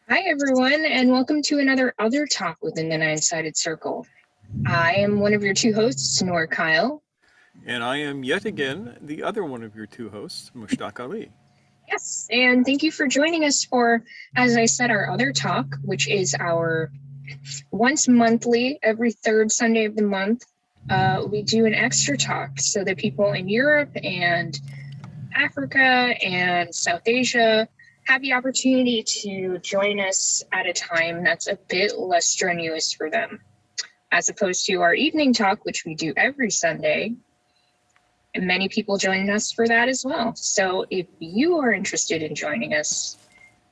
Hi, everyone, and welcome to another Other Talk within the Nine-Sided Circle. I am one of your two hosts, Nor Kyle. And I am yet again the other one of your two hosts, Mushtaq Ali. Yes, and thank you for joining us for, as I said, our Other Talk, which is our once monthly, every third Sunday of the month. We do an extra talk so that people in Europe and Africa and South Asia have the opportunity to join us at a time that's a bit less strenuous for them, as opposed to our evening talk, which we do every Sunday. And many people join us for that as well. So if you are interested in joining us,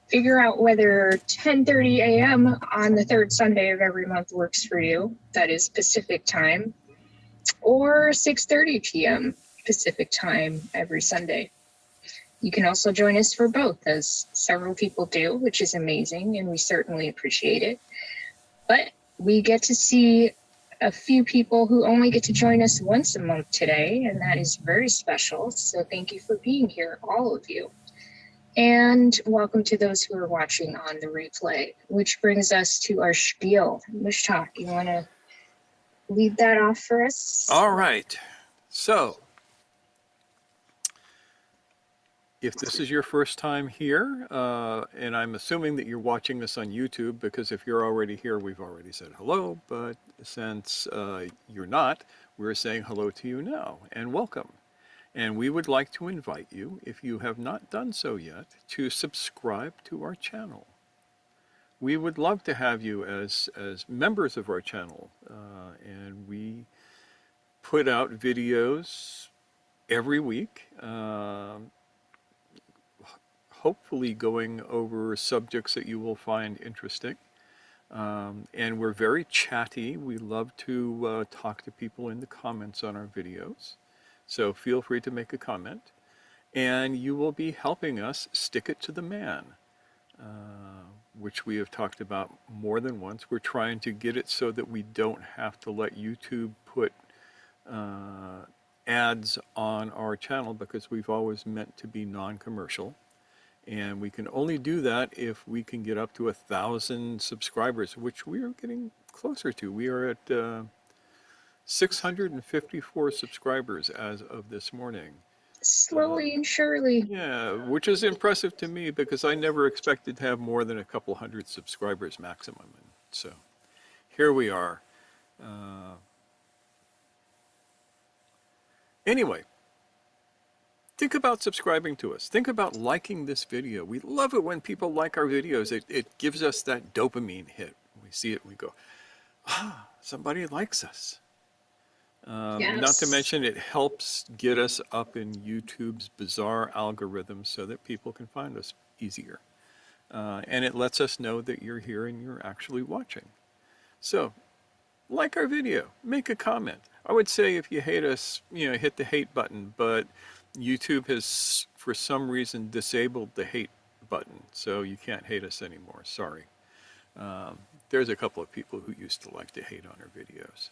figure out whether 10:30 a.m. on the third Sunday of every month works for you. That is Pacific time, or 6:30 p.m. Pacific time every Sunday. You can also join us for both, as several people do, which is amazing, and we certainly appreciate it. But we get to see a few people who only get to join us once a month today, and that is very special. So thank you for being here, all of you. And welcome to those who are watching on the replay, which brings us to our spiel. Mushtaq, you want to lead that off for us? All right. So, if this is your first time here, and I'm assuming that you're watching this on YouTube, because if you're already here, we've already said hello. But since you're not, we're saying hello to you now and welcome. And we would like to invite you, if you have not done so yet, to subscribe to our channel. We would love to have you as members of our channel, and we put out videos every week, hopefully going over subjects that you will find interesting. And we're very chatty. We love to talk to people in the comments on our videos. So feel free to make a comment. And you will be helping us stick it to the man, which we have talked about more than once. We're trying to get it so that we don't have to let YouTube put ads on our channel, because we've always meant to be non-commercial. And we can only do that if we can get up to 1,000 subscribers, which we are getting closer to. We are at 654 subscribers as of this morning. Slowly and surely. Yeah, which is impressive to me, because I never expected to have more than a couple hundred subscribers maximum. And so here we are. Anyway, think about subscribing to us. Think about liking this video. We love it when people like our videos. It gives us that dopamine hit. We see it and we go, somebody likes us. Yes. Not to mention, it helps get us up in YouTube's bizarre algorithm so that people can find us easier. And it lets us know that you're here and you're actually watching. So, like our video, make a comment. I would say if you hate us, hit the hate button, but YouTube has, for some reason, disabled the hate button, so you can't hate us anymore. Sorry. There's a couple of people who used to like to hate on our videos.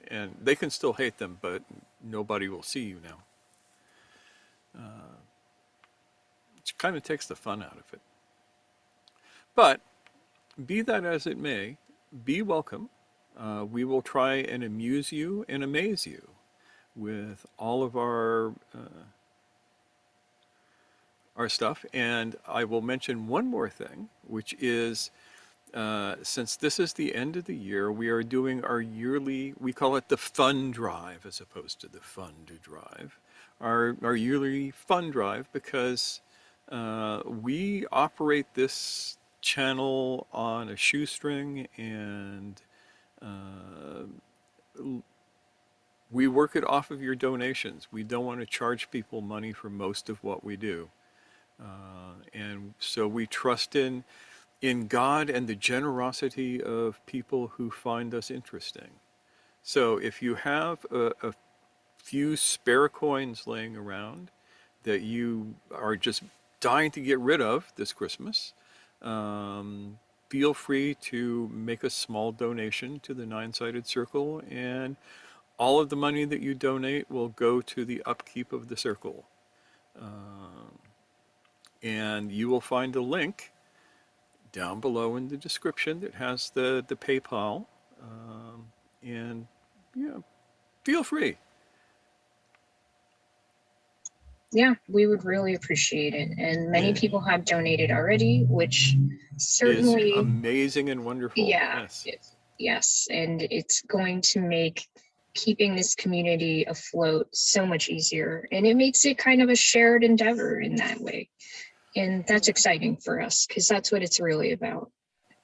And they can still hate them, but nobody will see you now. Which kind of takes the fun out of it. But be that as it may, be welcome. We will try and amuse you and amaze you with all of our stuff. And I will mention one more thing, which is, since this is the end of the year, we are doing our yearly, we call it the fun drive as opposed to the fund drive, our yearly fun drive, because we operate this channel on a shoestring, and we work it off of your donations. We don't want to charge people money for most of what we do. And so we trust in God and the generosity of people who find us interesting. So if you have a few spare coins laying around that you are just dying to get rid of this Christmas, feel free to make a small donation to the Nine-Sided Circle, and all of the money that you donate will go to the upkeep of the circle. And you will find a link down below in the description that has the PayPal. And yeah, feel free. Yeah, we would really appreciate it. And many Yeah. people have donated already, which Is certainly, amazing and wonderful. yeah, Yes. yes. And it's going to make keeping this community afloat so much easier. And it makes it kind of a shared endeavor in that way. And that's exciting for us because that's what it's really about.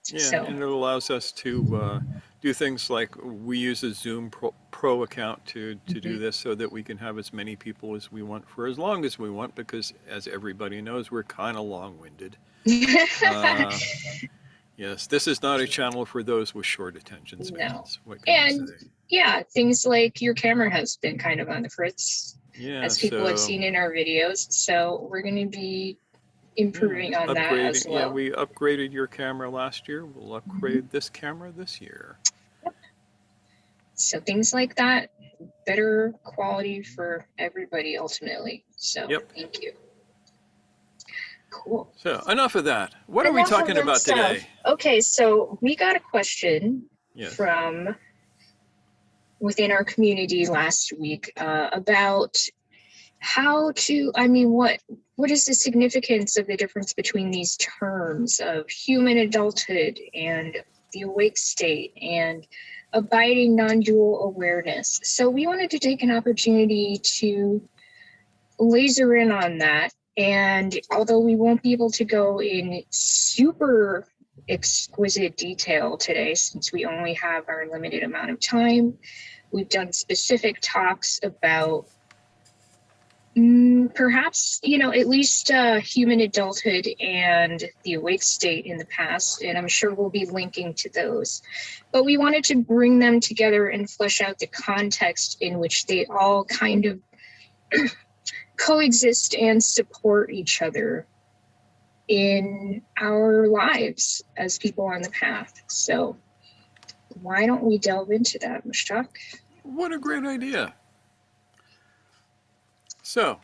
Yeah, So, and it allows us to do things like we use a Zoom Pro account to do mhm. this so that we can have as many people as we want for as long as we want because, as everybody knows, we're kind of long-winded. Uh, yes, this is not a channel for those with short attention No. spans. What can I And say? yeah, things like your camera has been kind of on the fritz, Yeah, as people have so seen in our videos. So we're going to be yeah, improving on that as upgrading. Yeah, well. we upgraded your camera last year. We'll Mhm. upgrade this camera this year. Yep. So things like that, better quality for everybody ultimately. So Yep. thank you. Cool. So enough of that. What are we Enough of talking that about stuff. today? Okay, so we got a question Yes. from within our community last week about how to, what is the significance of the difference between these terms of human adulthood and the awake state and abiding non-dual awareness? So we wanted to take an opportunity to laser in on that. And although we won't be able to go in super exquisite detail today, since we only have our limited amount of time, we've done specific talks about perhaps, at least human adulthood and the awake state in the past, and I'm sure we'll be linking to those. But we wanted to bring them together and flesh out the context in which they all kind of coexist and support each other in our lives as people on the path. So why don't we delve into that, Mushtaq? What a great idea. So,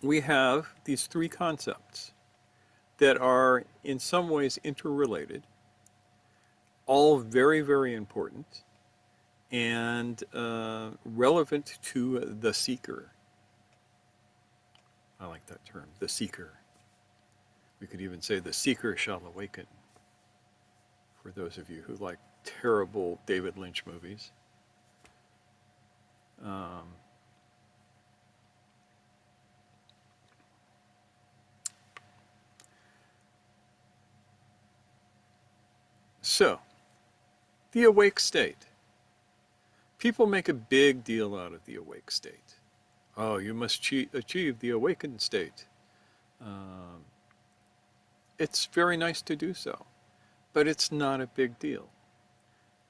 we have these three concepts that are in some ways interrelated, all very, very important, and relevant to the seeker. I like that term, the seeker. We could even say the seeker shall awaken, for those of you who like terrible David Lynch movies. Um, so, the awake state. People make a big deal out of the awake state. Oh, you must achieve the awakened state. Um, it's very nice to do so, but it's not a big deal.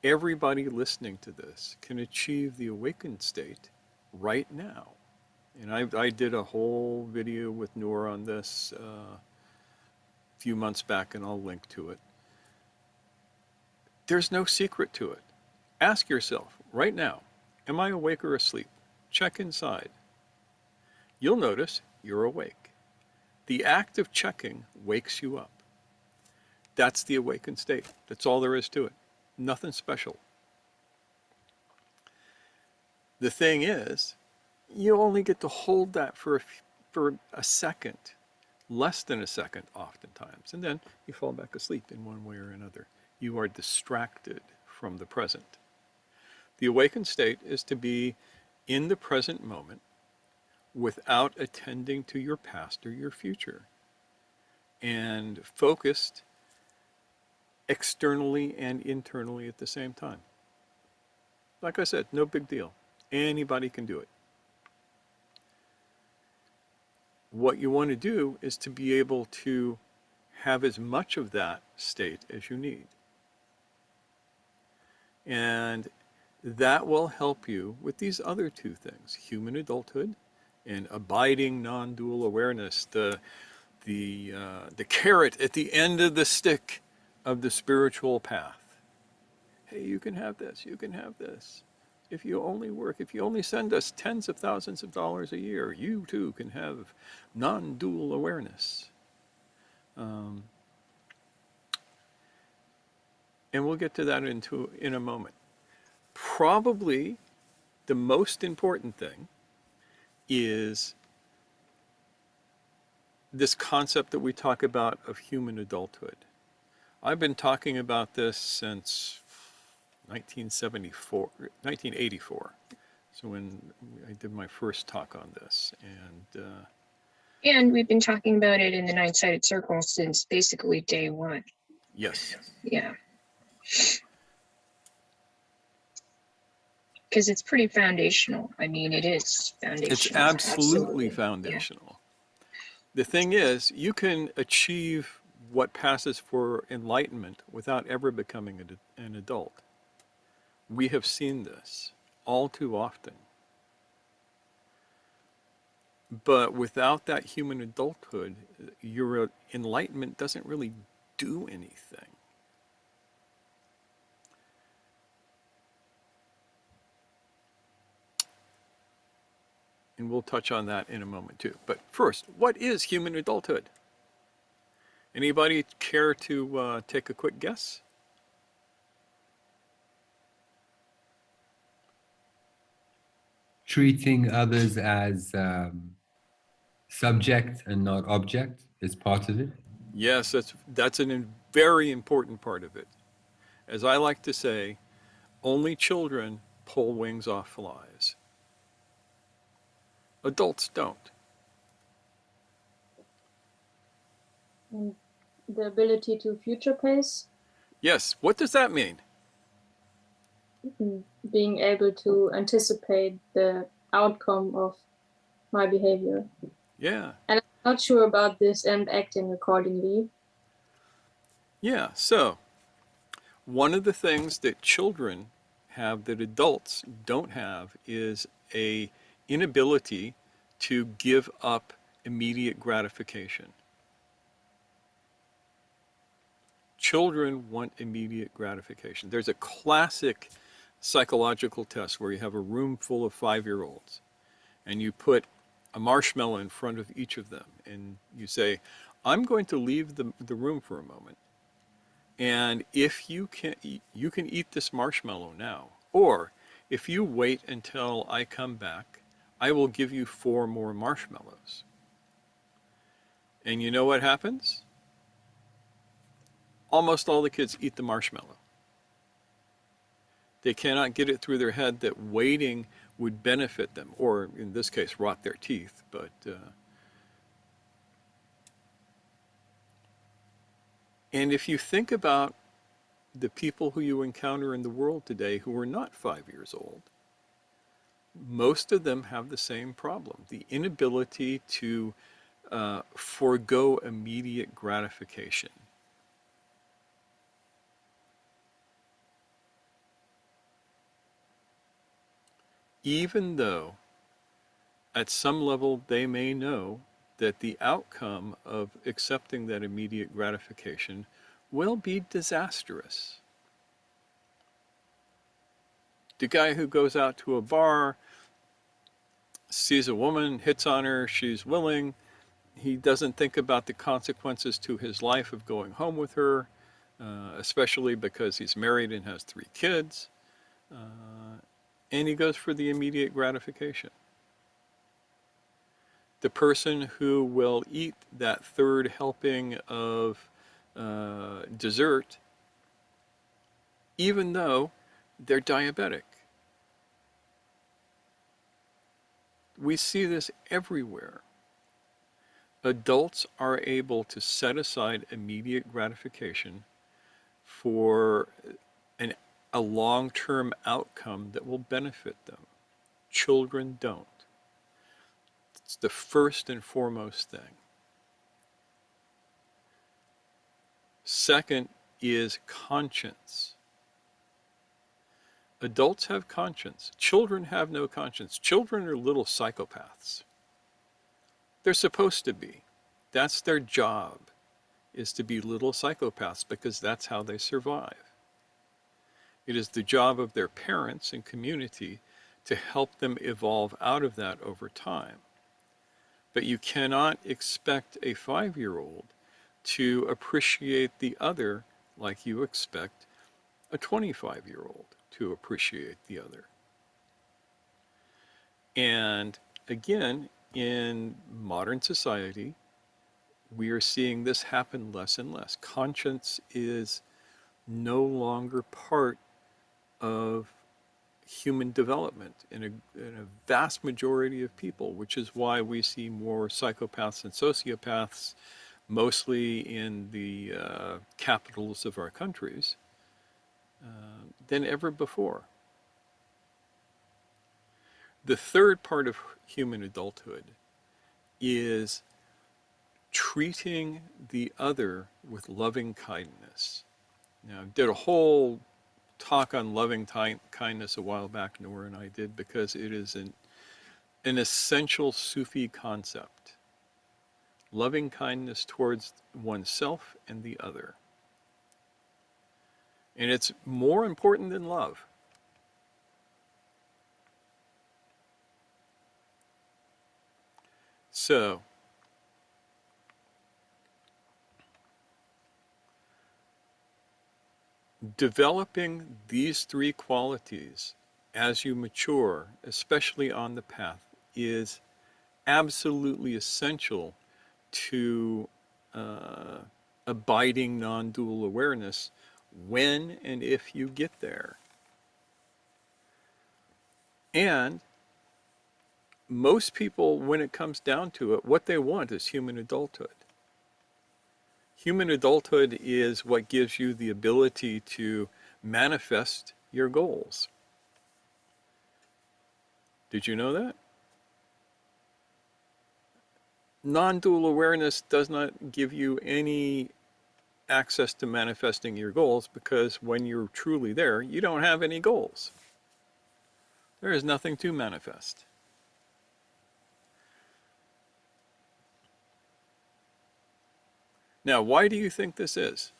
Everybody listening to this can achieve the awakened state right now. And I did a whole video with Noor on this a few months back, and I'll link to it. There's no secret to it. Ask yourself right now, am I awake or asleep? Check inside. You'll notice you're awake. The act of checking wakes you up. That's the awakened state. That's all there is to it. Nothing special. The thing is, you only get to hold that for a second, less than a second oftentimes, and then you fall back asleep in one way or another. You are distracted from the present. The awakened state is to be in the present moment without attending to your past or your future, and focused externally and internally at the same time. Like I said, no big deal. Anybody can do it. What you want to do is to be able to have as much of that state as you need. And that will help you with these other two things, human adulthood and abiding non-dual awareness, the carrot at the end of the stick of the spiritual path. Hey, you can have this, you can have this. If you only work, if you only send us tens of thousands of dollars a year, you too can have non-dual awareness. Um, And we'll get to that in a moment. Probably the most important thing is this concept that we talk about of human adulthood. I've been talking about this since 1984. So when I did my first talk on this, And we've been talking about it in the Nine-Sided Circle since basically day one. yes, Yeah. Because it's pretty foundational. I mean, it is foundational. it's absolutely Yeah. foundational. The thing is, you can achieve what passes for enlightenment without ever becoming an adult. We have seen this all too often. But without that human adulthood, your enlightenment doesn't really do anything. And we'll touch on that in a moment too. But first, what is human adulthood? Anybody care to take a quick guess? Treating others as subject and not object is part of it. Yes, that's a very important part of it. As I like to say, only children pull wings off flies. Adults don't. And the ability to future pace, Yes, what does that mean? being able to anticipate the outcome of my behavior. Yeah, And I'm not sure about this and acting accordingly. yeah. So, one of the things that children have that adults don't have is a inability to give up immediate gratification. Children want immediate gratification. There's a classic psychological test where you have a room full of 5-year-olds and you put a marshmallow in front of each of them and you say, I'm going to leave the room for a moment. And if you can eat this marshmallow now, or if you wait until I come back, I will give you 4 more marshmallows. And you know what happens? Almost all the kids eat the marshmallow. They cannot get it through their head that waiting would benefit them, or in this case, rot their teeth. And if you think about the people who you encounter in the world today who are not 5 years old, most of them have the same problem, the inability to forego immediate gratification. Even though at some level they may know that the outcome of accepting that immediate gratification will be disastrous. The guy who goes out to a bar, sees a woman, hits on her, she's willing, he doesn't think about the consequences to his life of going home with her, especially because he's married and has 3 kids, and he goes for the immediate gratification. The person who will eat that 3rd helping of dessert, even though they're diabetic. We see this everywhere. Adults are able to set aside immediate gratification for a long-term outcome that will benefit them. Children don't. It's the first and foremost thing. Second is conscience. Adults have conscience. Children have no conscience. Children are little psychopaths. They're supposed to be. That's their job, is to be little psychopaths because that's how they survive. It is the job of their parents and community to help them evolve out of that over time. But you cannot expect a 5-year-old to appreciate the other like you expect a 25-year-old to appreciate the other. And again, in modern society, we are seeing this happen less and less. Conscience is no longer part of human development in a vast majority of people, which is why we see more psychopaths and sociopaths, mostly in the capitals of our countries, than ever before. The third part of human adulthood is treating the other with loving kindness. Now, I did a whole talk on loving kindness a while back, Noor and I did, because it is an essential Sufi concept. Loving kindness towards oneself and the other. And it's more important than love. So, developing these three qualities as you mature, especially on the path, is absolutely essential to abiding non-dual awareness when and if you get there. And most people, when it comes down to it, what they want is human adulthood. Human adulthood is what gives you the ability to manifest your goals. Did you know that? Non-dual awareness does not give you any access to manifesting your goals, because when you're truly there, you don't have any goals. There is nothing to manifest. Now, why do you think this is?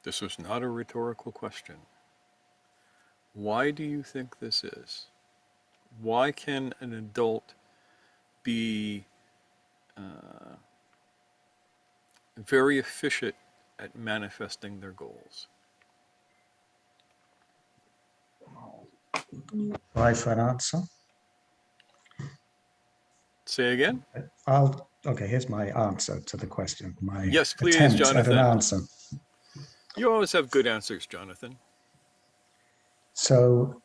This was not a rhetorical question. Why do you think this is? Why can an adult be very efficient at manifesting their goals? Try for an answer. Say again? Okay, here's my answer to the question. My Yes, please, attempt at an Jonathan. answer. You always have good answers, Jonathan. So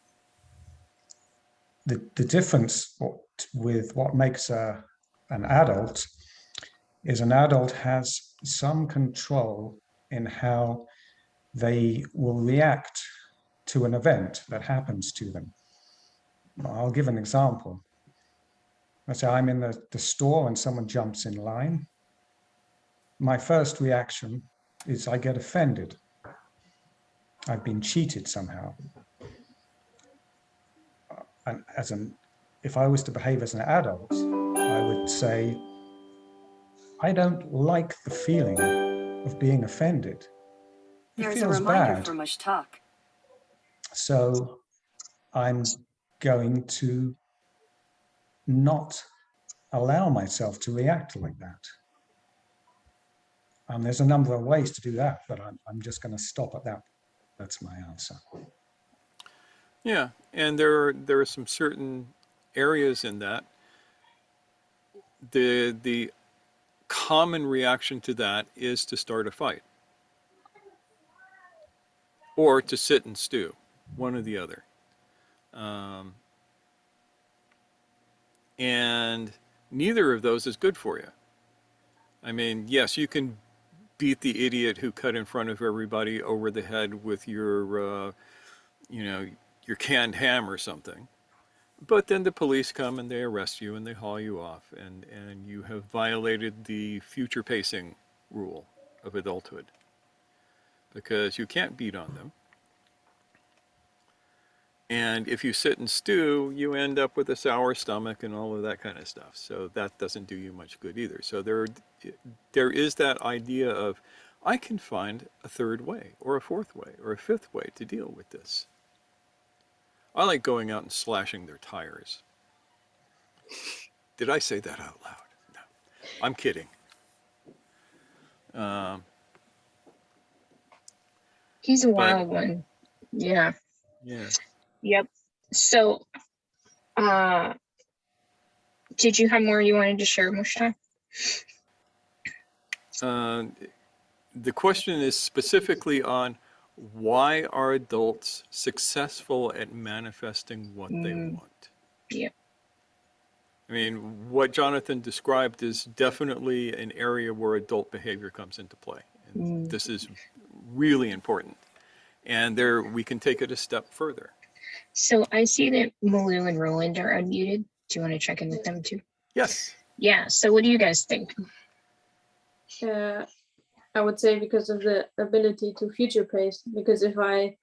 the difference with what makes an adult is an adult has some control in how they will react to an event that happens to them. I'll give an example. Let's say I'm in the store and someone jumps in line. My first reaction is I get offended. I've been cheated somehow. And if I was to behave as an adult, I would say, I don't like the feeling of being offended. It feels bad. For Mushtaq. So I'm going to not allow myself to react like that. There's a number of ways to do that, but I'm just going to stop at that. That's my answer. Yeah, and there are some certain areas in that. The common reaction to that is to start a fight or to sit and stew, one or the other. And neither of those is good for you. I mean, yes, you can beat the idiot who cut in front of everybody over the head with your canned ham or something. But then the police come and they arrest you and they haul you off, and you have violated the future pacing rule of adulthood, because you can't beat on them. And if you sit and stew, you end up with a sour stomach and all of that kind of stuff. So that doesn't do you much good either. So there is that idea of I can find a third way or a fourth way or a fifth way to deal with this. I like going out and slashing their tires. Did I say that out loud? No, I'm kidding. Um, He's a but wild one. Yeah. yeah, Yep. So, uh, did you have more you wanted to share, Mushtaq? uh, the question is specifically on why are adults successful at manifesting what they want? Yeah. I mean, what Jonathan described is definitely an area where adult behavior comes into play. And this is really important. And there we can take it a step further. So I see that Malou and Roland are unmuted. Do you want to check in with them too? Yes. Yeah. So what do you guys think? I would say because of the ability to future pace, because if I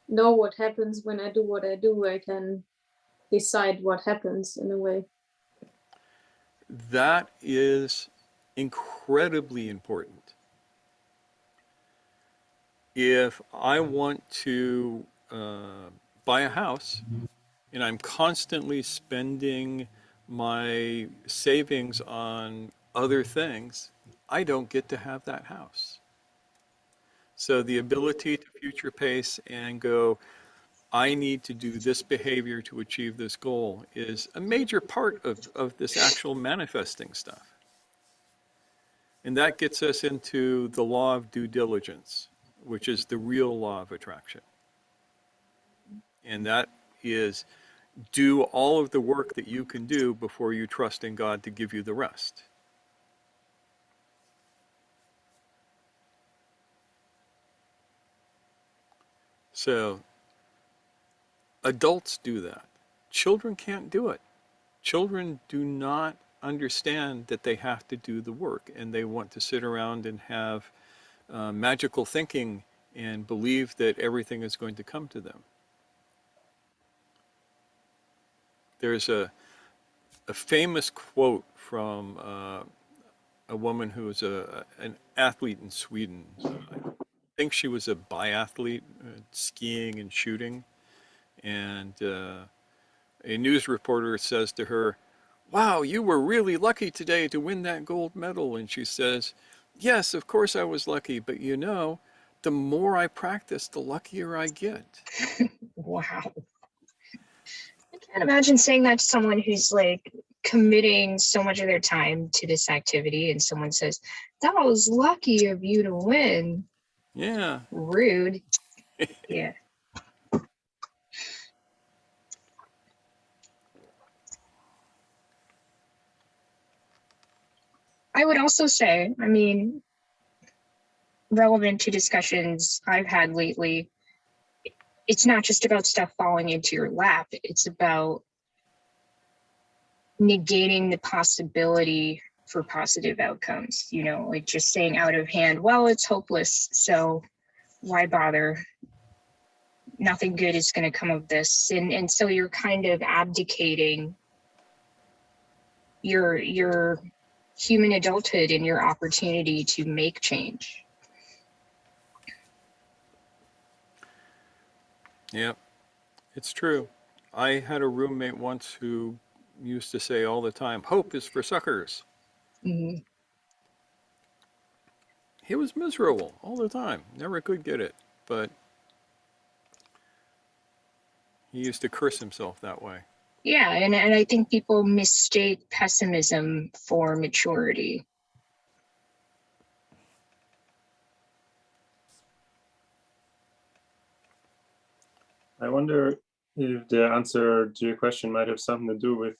know what happens when I do what I do, I can decide what happens in a way. That is incredibly important. If I want to buy a house and I'm constantly spending my savings on other things, I don't get to have that house. So the ability to future pace and go, I need to do this behavior to achieve this goal is a major part of this actual manifesting stuff. And that gets us into the law of due diligence, which is the real law of attraction. And that is do all of the work that you can do before you trust in God to give you the rest. So adults do that. Children can't do it. Children do not understand that they have to do the work, and they want to sit around and have magical thinking and believe that everything is going to come to them. There's a famous quote from a woman who was an athlete in Sweden. I think she was a biathlete, skiing and shooting. And a news reporter says to her, "Wow, you were really lucky today to win that gold medal." And she says, "Yes, of course I was lucky, but you know, the more I practice, the luckier I get." Wow. I can't imagine saying that to someone who's like committing so much of their time to this activity and someone says, that was lucky of you to win. Yeah. Rude. Yeah. I would also say, I mean, relevant to discussions I've had lately, it's not just about stuff falling into your lap. It's about negating the possibility for positive outcomes, you know, like just saying out of hand, well, it's hopeless, so why bother? Nothing good is going to come of this. And so you're kind of abdicating your human adulthood and your opportunity to make change. Yep, it's true. I had a roommate once who used to say all the time, "Hope is for suckers." Mhm. He was miserable all the time, never could get it, but he used to curse himself that way. Yeah, and I think people mistake pessimism for maturity. I wonder if the answer to your question might have something to do with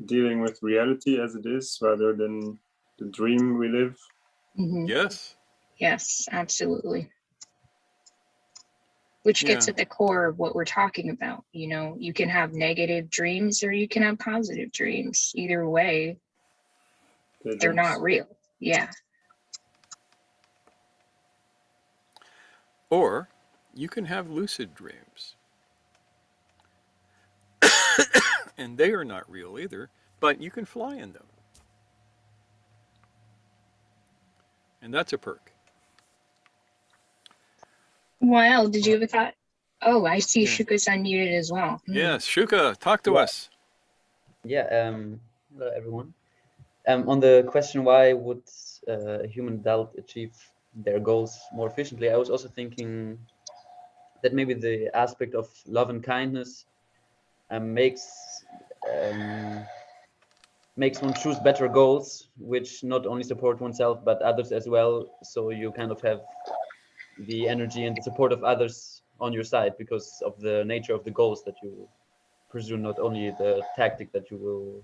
dealing with reality as it is rather than the dream we live. Mhm. Yes. Yes, absolutely. Which gets Yeah. at the core of what we're talking about. You know, you can have negative dreams or you can have positive dreams. Either way, they're not real. Yeah. Or you can have lucid dreams. And they are not real either, but you can fly in them. And that's a perk. Wael, did you have a thought? Oh, I see Yeah. Shuka's unmuted as well. Yes, Shuka, talk to Yeah. us. Yeah, hello everyone. On the question, why would a human adult achieve their goals more efficiently, I was also thinking that maybe the aspect of love and kindness makes one choose better goals, which not only support oneself but others as well. So you kind of have the energy and the support of others on your side because of the nature of the goals that you pursue, not only the tactic that you will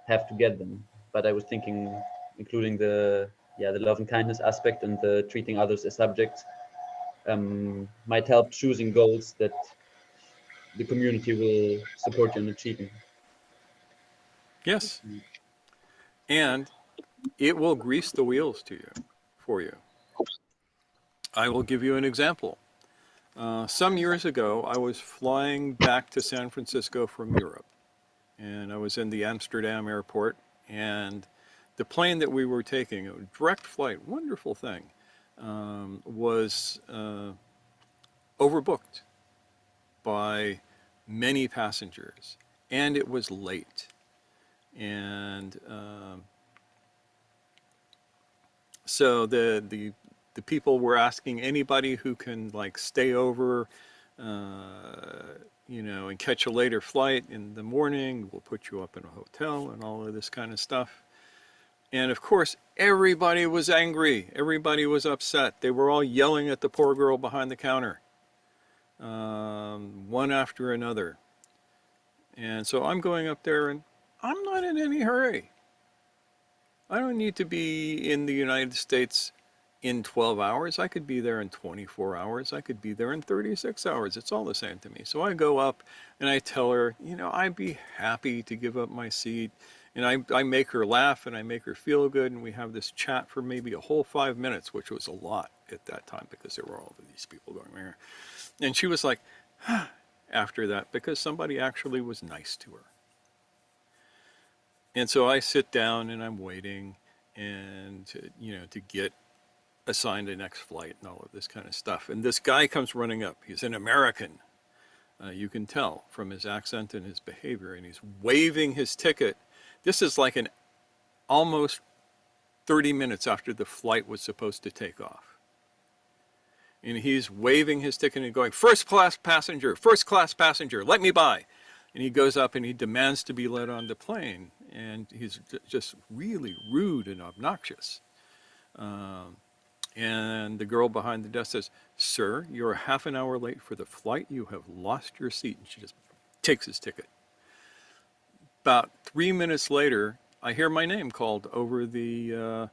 have to get them. But I was thinking, including the love and kindness aspect and the treating others as subjects, might help choosing goals that the community will support you in achieving. Yes. And it will grease the wheels for you. I will give you an example. Some years ago, I was flying back to San Francisco from Europe, and I was in the Amsterdam airport, and the plane that we were taking, a direct flight, wonderful thing, was overbooked by many passengers, and it was late. And so the people were asking anybody who can like stay over, and catch a later flight in the morning. We'll put you up in a hotel and all of this kind of stuff. And of course, everybody was angry. Everybody was upset. They were all yelling at the poor girl behind the counter, one after another. And so I'm going up there, and I'm not in any hurry. I don't need to be in the United States in 12 hours. I could be there in 24 hours. I could be there in 36 hours. It's all the same to me. So I go up and I tell her, I'd be happy to give up my seat. And I make her laugh and I make her feel good. And we have this chat for maybe a whole 5 minutes, which was a lot at that time because there were all of these people going there. And she was like, after that, because somebody actually was nice to her. And so I sit down and I'm waiting and, to get assigned a next flight and all of this kind of stuff. And this guy comes running up. He's an American. You can tell from his accent and his behavior. And he's waving his ticket. This is like an almost 30 minutes after the flight was supposed to take off. And he's waving his ticket and going, first class passenger, let me by. And he goes up and he demands to be let on the plane. And he's just really rude and obnoxious. And the girl behind the desk says, sir, you're half an hour late for the flight. You have lost your seat. And she just takes his ticket. About 3 minutes later, I hear my name called over the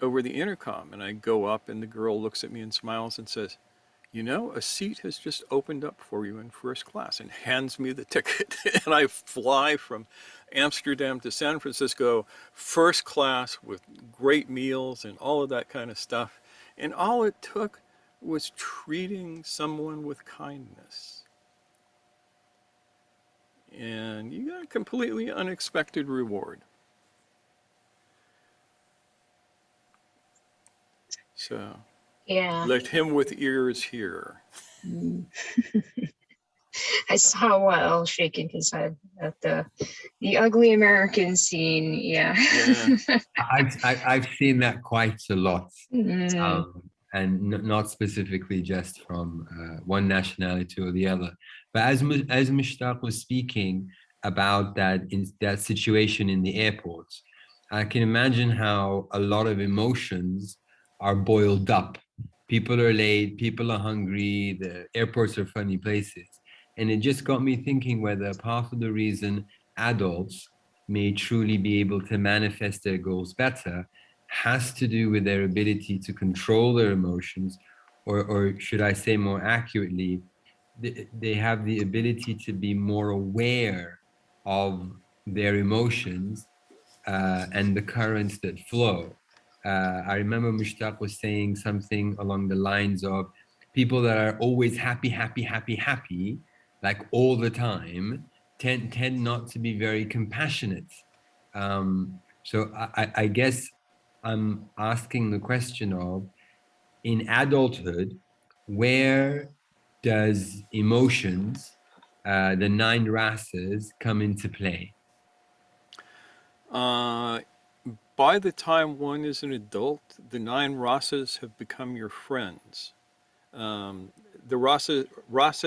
intercom. And I go up and the girl looks at me and smiles and says, a seat has just opened up for you in first class, and hands me the ticket. And I fly from Amsterdam to San Francisco, first class with great meals and all of that kind of stuff. And all it took was treating someone with kindness. And you got a completely unexpected reward. So Yeah. let him with ears hear. I saw Wael shaking his head at the ugly American scene. Yeah. Yeah. I've seen that quite a lot, Mm. and not specifically just from one nationality or the other. But as Mushtaq was speaking about that situation in the airports, I can imagine how a lot of emotions are boiled up. People are late, people are hungry, the airports are funny places. And it just got me thinking whether part of the reason adults may truly be able to manifest their goals better has to do with their ability to control their emotions, or should I say more accurately, they have the ability to be more aware of their emotions and the currents that flow. I remember Mushtaq was saying something along the lines of people that are always happy, like all the time, tend not to be very compassionate. So I guess I'm asking the question of, in adulthood, where does emotions, the 9 rases, come into play? By the time one is an adult, the 9 rasas have become your friends. The rasa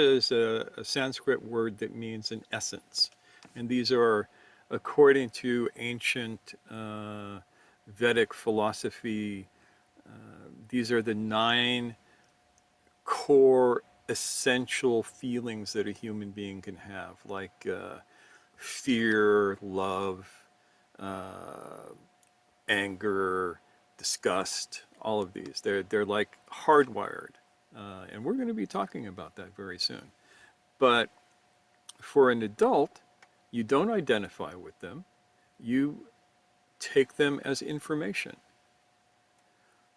is a Sanskrit word that means an essence. And these are, according to ancient Vedic philosophy, these are the 9 core essential feelings that a human being can have, like fear, love, anger, disgust, all of these. They're like hardwired. And we're going to be talking about that very soon. But for an adult, you don't identify with them. You take them as information.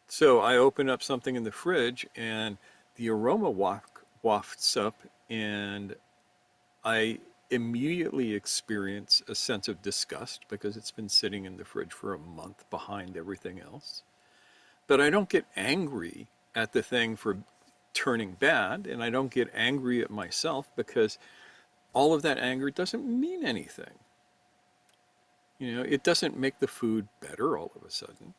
So I open up something in the fridge and the aroma wafts up, and I immediately experience a sense of disgust because it's been sitting in the fridge for a month behind everything else. But I don't get angry at the thing for turning bad, and I don't get angry at myself because all of that anger doesn't mean anything. You know, it doesn't make the food better all of a sudden.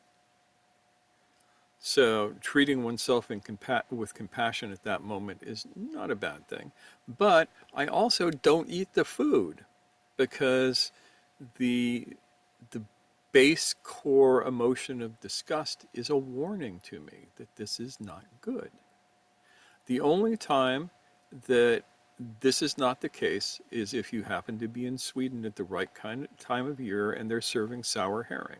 So treating oneself with compassion at that moment is not a bad thing. But I also don't eat the food because the base core emotion of disgust is a warning to me that this is not good. The only time that this is not the case is if you happen to be in Sweden at the right kind of time of year and they're serving sour herring.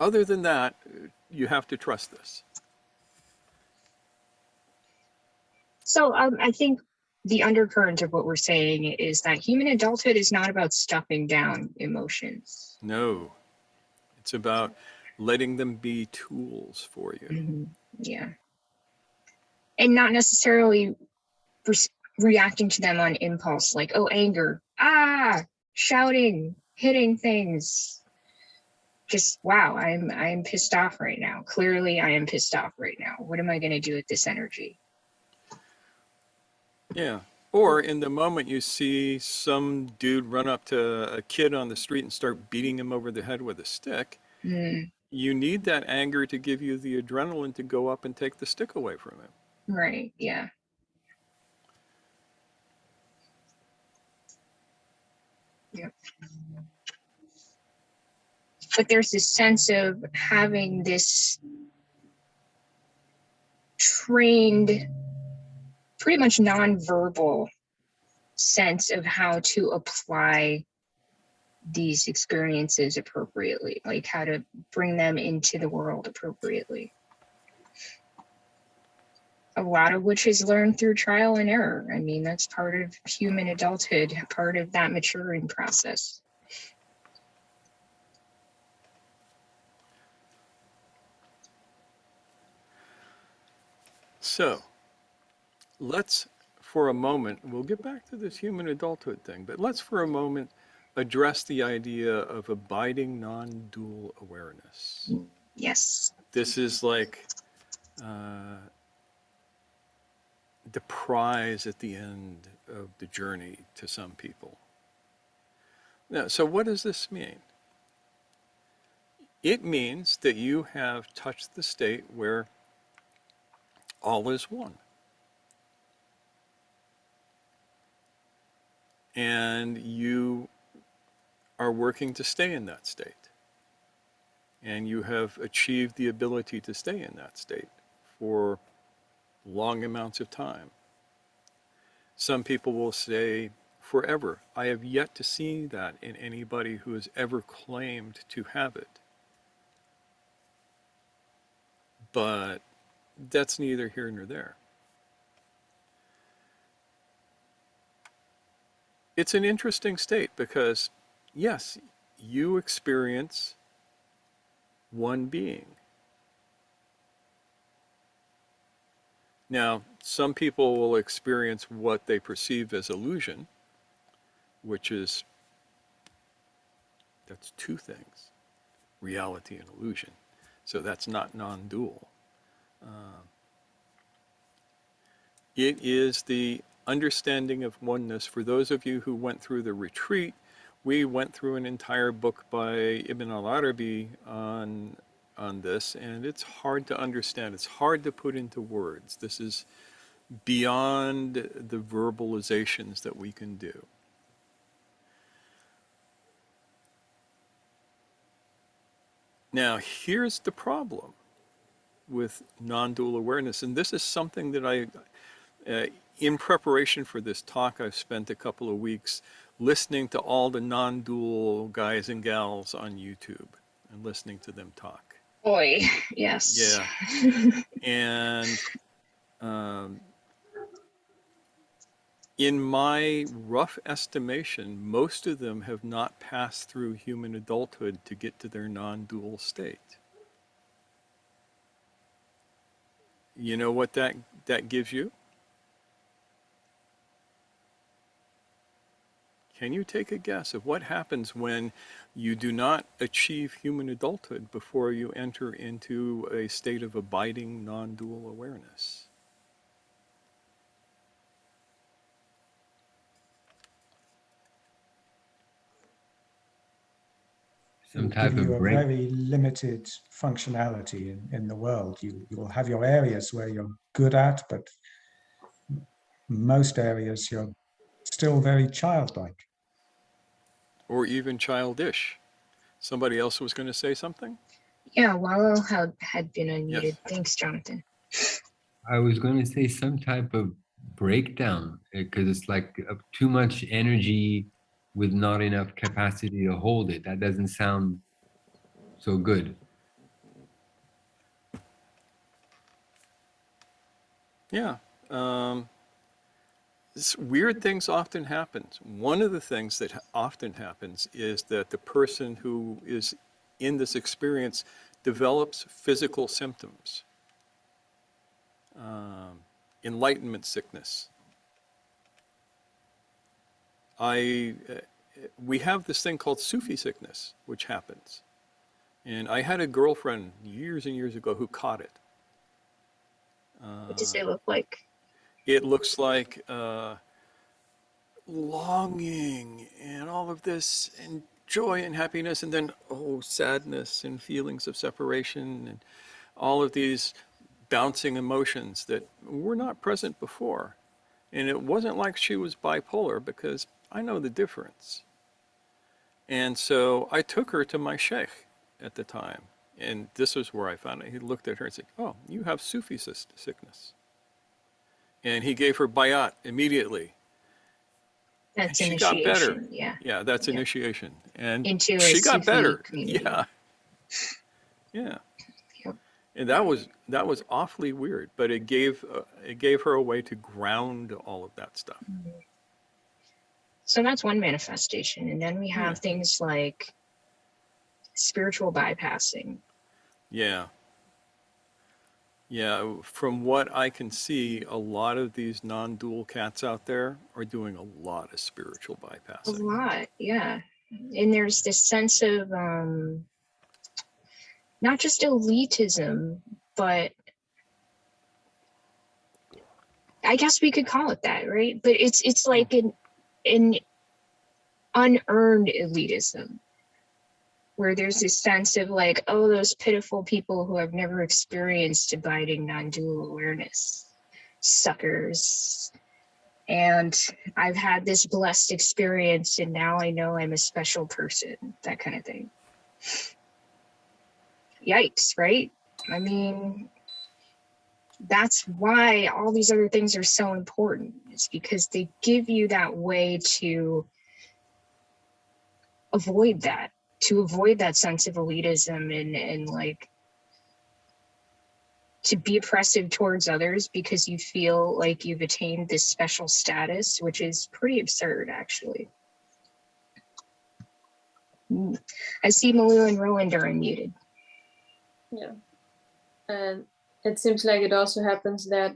Other than that, you have to trust this. So I think the undercurrent of what we're saying is that human adulthood is not about stuffing down emotions. No, it's about letting them be tools for you. Mm-hmm. Yeah. And not necessarily reacting to them on impulse, like, oh, anger, shouting, hitting things. Just, wow, I'm pissed off right now. Clearly, I am pissed off right now. What am I going to do with this energy? Yeah. Or in the moment you see some dude run up to a kid on the street and start beating him over the head with a stick, you need that anger to give you the adrenaline to go up and take the stick away from him. Right, yeah. Yep. But there's this sense of having this trained, pretty much nonverbal sense of how to apply these experiences appropriately, like how to bring them into the world appropriately. A lot of which is learned through trial and error. I mean, that's part of human adulthood, part of that maturing process. So let's, for a moment, we'll get back to this human adulthood thing, but let's for a moment address the idea of abiding non-dual awareness. Yes. This is like the prize at the end of the journey to some people. Now, so what does this mean? It means that you have touched the state where all is one. And you are working to stay in that state. And you have achieved the ability to stay in that state for long amounts of time. Some people will say, forever. I have yet to see that in anybody who has ever claimed to have it. But that's neither here nor there. It's an interesting state because, yes, you experience one being. Now, some people will experience what they perceive as illusion, which is, that's 2 things. reality and illusion. So that's not non-dual. It is the understanding of oneness. For those of you who went through the retreat, we went through an entire book by Ibn al-Arabi on this, and it's hard to understand. It's hard to put into words. This is beyond the verbalizations that we can do. Now, here's the problem with non-dual awareness, and this is something that in preparation for this talk, I've spent a couple of weeks listening to all the non-dual guys and gals on YouTube and listening to them talk. Boy, yes. Yeah. And in my rough estimation, most of them have not passed through human adulthood to get to their non-dual state. You know what that gives you? Can you take a guess of what happens when you do not achieve human adulthood before you enter into a state of abiding non-dual awareness? Some It'll type give you of a break. very limited functionality in the world. You will have your areas where you're good at, but most areas you're still very childlike. Or even childish. Somebody else was going to say something? Yeah, Wallow had been unmuted. Yes. Thanks, Jonathan. I was going to say some type of breakdown, because it's like too much energy with not enough capacity to hold it. That doesn't sound so good. Yeah. Weird things often happen. One of the things that often happens is that the person who is in this experience develops physical symptoms. Enlightenment sickness. We have this thing called Sufi sickness, which happens. And I had a girlfriend years and years ago who caught it. What does it look like? It looks like longing and all of this and joy and happiness, and then sadness and feelings of separation and all of these bouncing emotions that were not present before. And it wasn't like she was bipolar, because I know the difference. And so I took her to my sheikh at the time, and this was where I found it. He looked at her and said, "Oh, you have Sufi sickness." And he gave her bayat immediately. That's She got better. initiation. Yeah. Yeah, that's Yep. initiation. And Into a she got Sufi better. community. Yeah. Yeah. Yep. And that was awfully weird, but it gave her a way to ground all of that stuff. So that's one manifestation. And then we have things like spiritual bypassing. Yeah. Yeah, from what I can see, a lot of these non-dual cats out there are doing a lot of spiritual A bypassing. lot, yeah. And there's this sense of not just elitism, but I guess we could call it that, right? But it's like an unearned elitism, where there's this sense of like, oh, those pitiful people who have never experienced abiding non-dual awareness, suckers. And I've had this blessed experience, and now I know I'm a special person, that kind of thing. Yikes, right? I mean, that's why all these other things are so important. It's because they give you that way to avoid that sense of elitism and like to be oppressive towards others because you feel like you've attained this special status, which is pretty absurd, actually. I see Malou and Roland are unmuted. Yeah. And it seems like it also happens that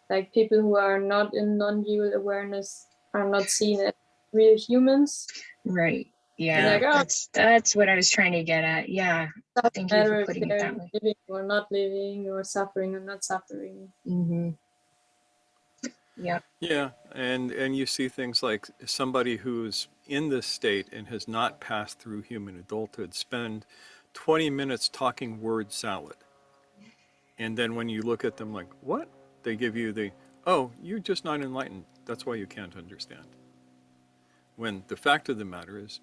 like people who are not in non-dual awareness are not seen as real humans. Right. Yeah, Like, oh, that's what I was trying to get at. Yeah. doesn't Thank you matter for if putting it they're that way. living or not living, or suffering or not suffering. Mm-hmm. Yep. Yeah, and you see things like somebody who's in this state and has not passed through human adulthood spend 20 minutes talking word salad. And then when you look at them like, what? They give you the, oh, you're just not enlightened. That's why you can't understand. When the fact of the matter is,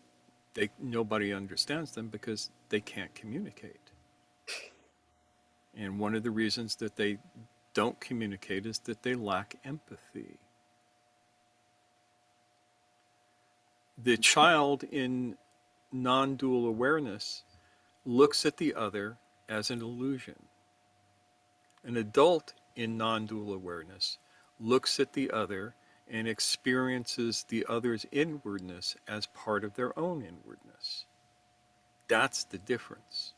nobody understands them because they can't communicate. And one of the reasons that they don't communicate is that they lack empathy. The child in non-dual awareness looks at the other as an illusion. An adult in non-dual awareness looks at the other and experiences the other's inwardness as part of their own inwardness. That's the difference.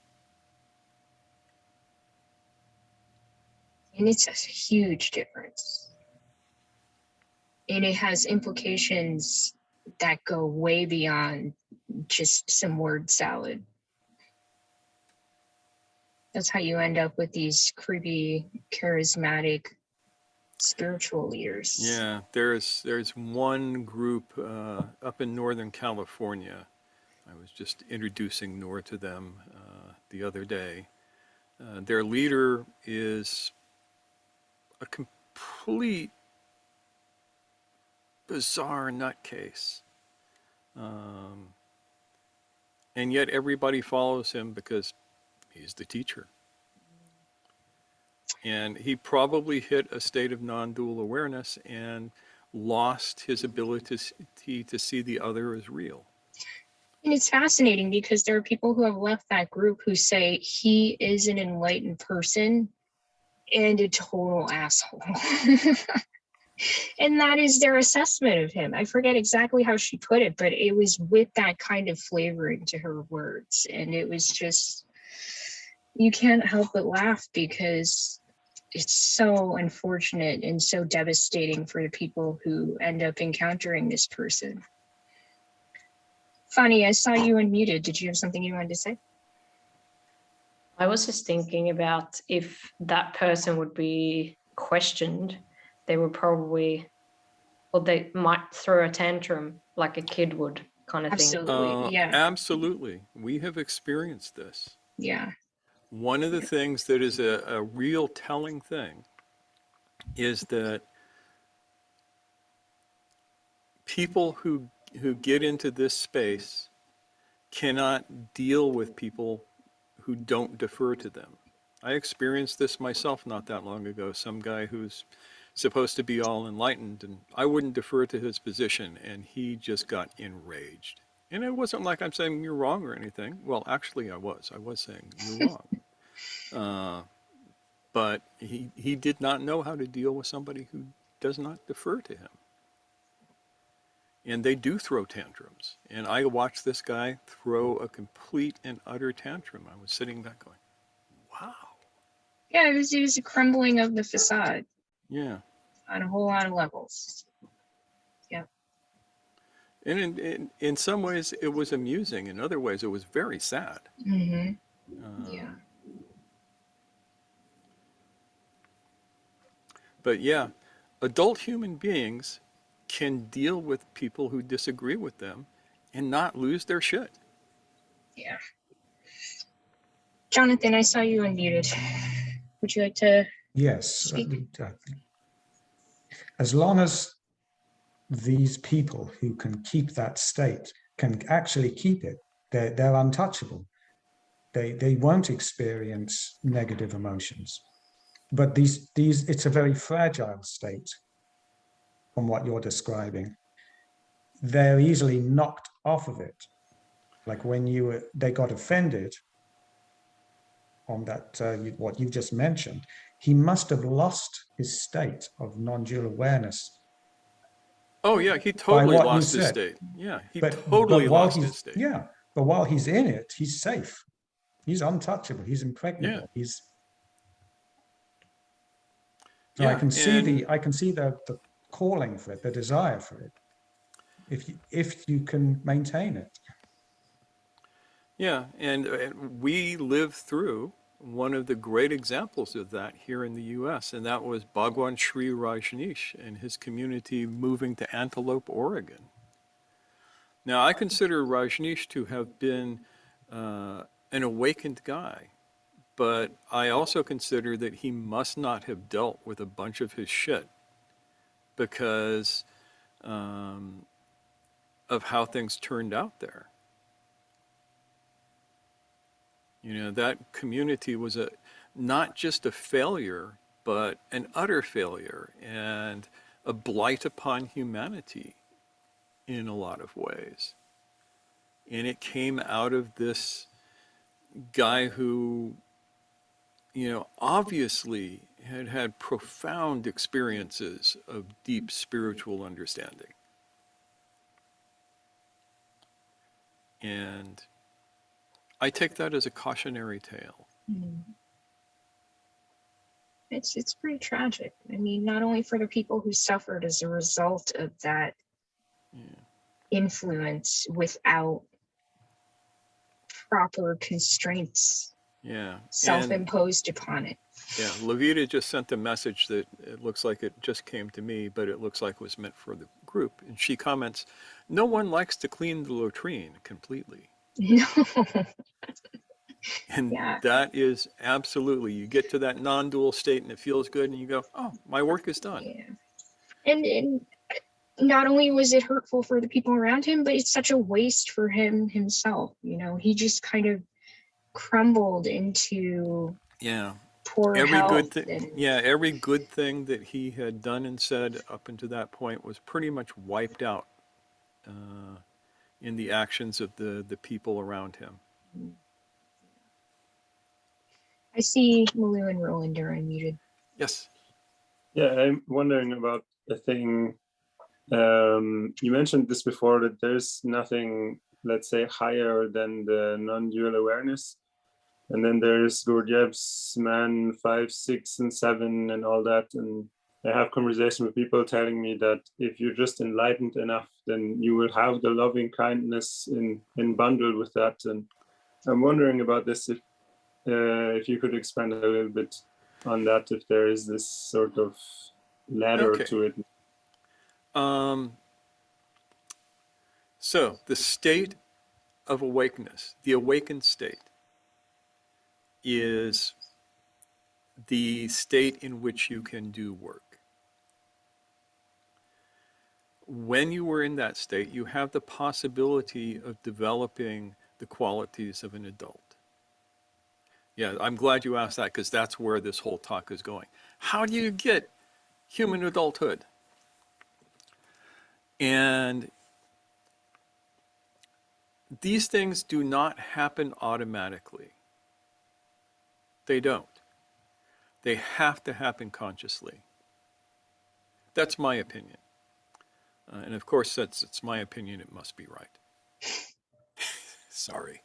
And it's a huge difference. And it has implications that go way beyond just some word salad. That's how you end up with these creepy, charismatic, spiritual leaders. Yeah, there's one group up in Northern California. I was just introducing Nor to them the other day. Their leader is a complete bizarre nutcase. And yet everybody follows him because he's the teacher. And he probably hit a state of non-dual awareness and lost his ability to see the other as real. And it's fascinating because there are people who have left that group who say he is an enlightened person and a total asshole. And that is their assessment of him. I forget exactly how she put it, but it was with that kind of flavoring to her words. And it was just, you can't help but laugh because it's so unfortunate and so devastating for the people who end up encountering this person. Fanny, I saw you unmuted. Did you have something you wanted to say? I was just thinking about if that person would be questioned, they would probably, or they might throw a tantrum like a kid would, kind of thing. Absolutely. Yeah. Absolutely. We have experienced this. Yeah. One of the things that is a real telling thing is that people who get into this space cannot deal with people who don't defer to them. I experienced this myself not that long ago. Some guy who's supposed to be all enlightened, and I wouldn't defer to his position, and he just got enraged. And it wasn't like I'm saying you're wrong or anything. Well, actually, I was saying you're wrong. But he did not know how to deal with somebody who does not defer to him. And they do throw tantrums. And I watched this guy throw a complete and utter tantrum. I was sitting back going, wow. Yeah, it was a crumbling of the facade. Yeah. On a whole lot of levels. Yeah. And in some ways, it was amusing. In other ways, it was very sad. Mm-hmm. Yeah. But yeah, adult human beings can deal with people who disagree with them and not lose their shit. Yeah. Jonathan, I saw you unmuted. Would you like to speak? As long as these people who can keep that state can actually keep it, they're untouchable. They won't experience negative emotions. But these it's a very fragile state from what you're describing. They're easily knocked off of it. Like when they got offended on that, what you just mentioned, he must have lost his state of non-dual awareness. Oh yeah, he totally lost his state. Yeah, he totally lost his state. Yeah, but while he's in it, he's safe. He's untouchable. He's impregnable. Yeah. I can see the calling for it, the desire for it, if you can maintain it. Yeah, and we lived through one of the great examples of that here in the U.S., and that was Bhagwan Sri Rajneesh and his community moving to Antelope, Oregon. Now, I consider Rajneesh to have been an awakened guy, but I also consider that he must not have dealt with a bunch of his shit because of how things turned out there. You know, that community was not just a failure, but an utter failure and a blight upon humanity in a lot of ways. And it came out of this guy who, you know, obviously had had profound experiences of deep spiritual understanding. And I take that as a cautionary tale. Mm. It's pretty tragic. I mean, not only for the people who suffered as a result of that Yeah. influence without proper constraints Yeah. And self-imposed upon it. yeah, Levita just sent a message that it looks like it just came to me, but it looks like it was meant for the group. And she comments, no one likes to clean the latrine completely. No. And Yeah. that is absolutely, you get to that non-dual state and it feels good and you go, oh, my work is done. Yeah. And not only was it hurtful for the people around him, but it's such a waste for him himself. You know, he just kind of crumbled into Yeah. poor Every good health. thing, And yeah, every good thing that he had done and said up until that point was pretty much wiped out in the actions of the people around him. I see Malou and Roland are unmuted. Yes. Yeah, I'm wondering about a thing. You mentioned this before, that there's nothing, let's say, higher than the non-dual awareness. And then there's Gurdjieff's man 5, 6, and 7 and all that. And I have conversation with people telling me that if you're just enlightened enough, then you will have the loving kindness in bundled with that. And I'm wondering about this, if you could expand a little bit on that, if there is this sort of ladder Okay. to it. So the state of awakeness, the awakened state, is the state in which you can do work. When you are in that state, you have the possibility of developing the qualities of an adult. Yeah, I'm glad you asked that because that's where this whole talk is going. How do you get human adulthood? And these things do not happen automatically. They don't. They have to happen consciously. That's my opinion. And of course, since it's my opinion, it must be right. Sorry.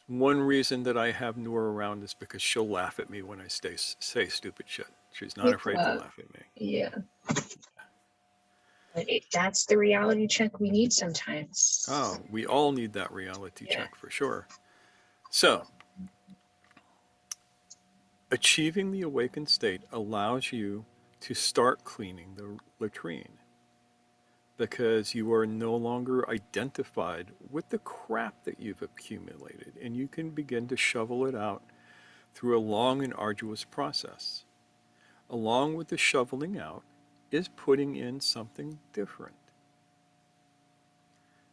One reason that I have Noor around is because she'll laugh at me when I say stupid shit. She's not afraid to laugh at me. Yeah. But that's the reality check we need sometimes. Oh, we all need that reality Yeah. check for sure. So, achieving the awakened state allows you to start cleaning the latrine because you are no longer identified with the crap that you've accumulated, and you can begin to shovel it out through a long and arduous process. Along with the shoveling out is putting in something different.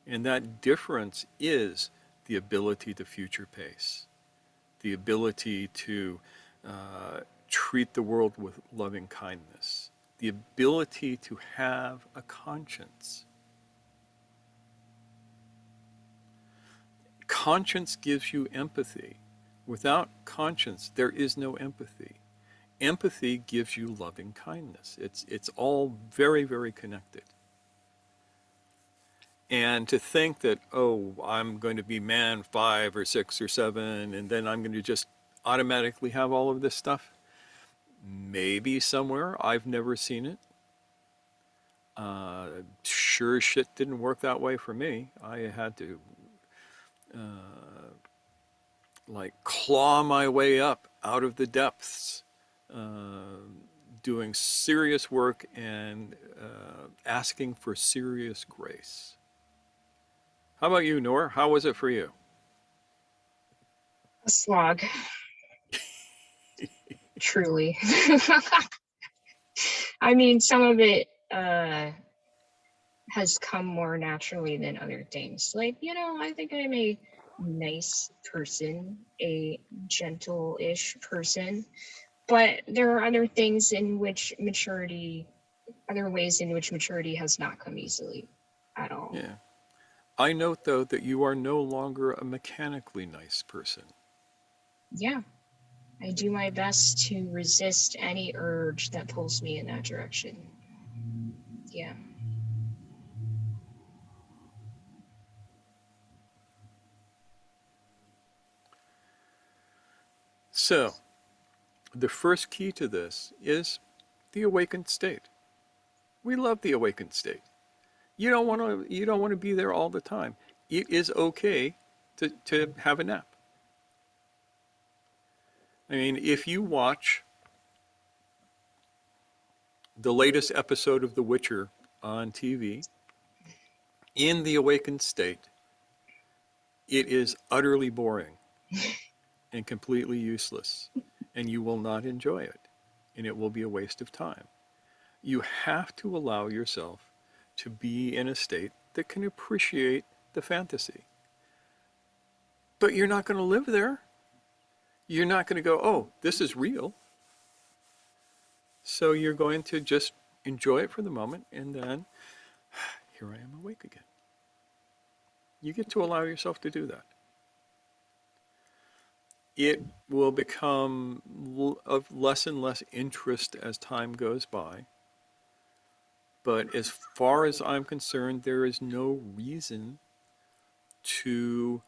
And that difference is the ability to future pace, the ability to treat the world with loving kindness, the ability to have a conscience. Conscience gives you empathy. Without conscience, there is no empathy. Empathy gives you loving kindness. It's all very, very connected. And to think that, oh, I'm going to be man 5 or 6 or 7, and then I'm going to just automatically have all of this stuff, maybe somewhere, I've never seen it. Sure as shit didn't work that way for me. I had to like claw my way up out of the depths, doing serious work and asking for serious grace. How about you, Noor? How was it for you? A slog. Truly. I mean, some of it has come more naturally than other things. Like, I think I'm a nice person, a gentle-ish person, but there are other things in which other ways in which maturity has not come easily at all. Yeah. I note, though, that you are no longer a mechanically nice person. Yeah. I do my best to resist any urge that pulls me in that direction. Yeah. So, the first key to this is the awakened state. We love the awakened state. You don't want to be there all the time. It is okay to have a nap. I mean, if you watch the latest episode of The Witcher on TV in the awakened state, it is utterly boring and completely useless, and you will not enjoy it, and it will be a waste of time. You have to allow yourself to be in a state that can appreciate the fantasy. But you're not going to live there. You're not going to go, oh, this is real. So you're going to just enjoy it for the moment, and then here I am awake again. You get to allow yourself to do that. It will become of less and less interest as time goes by. But as far as I'm concerned, there is no reason to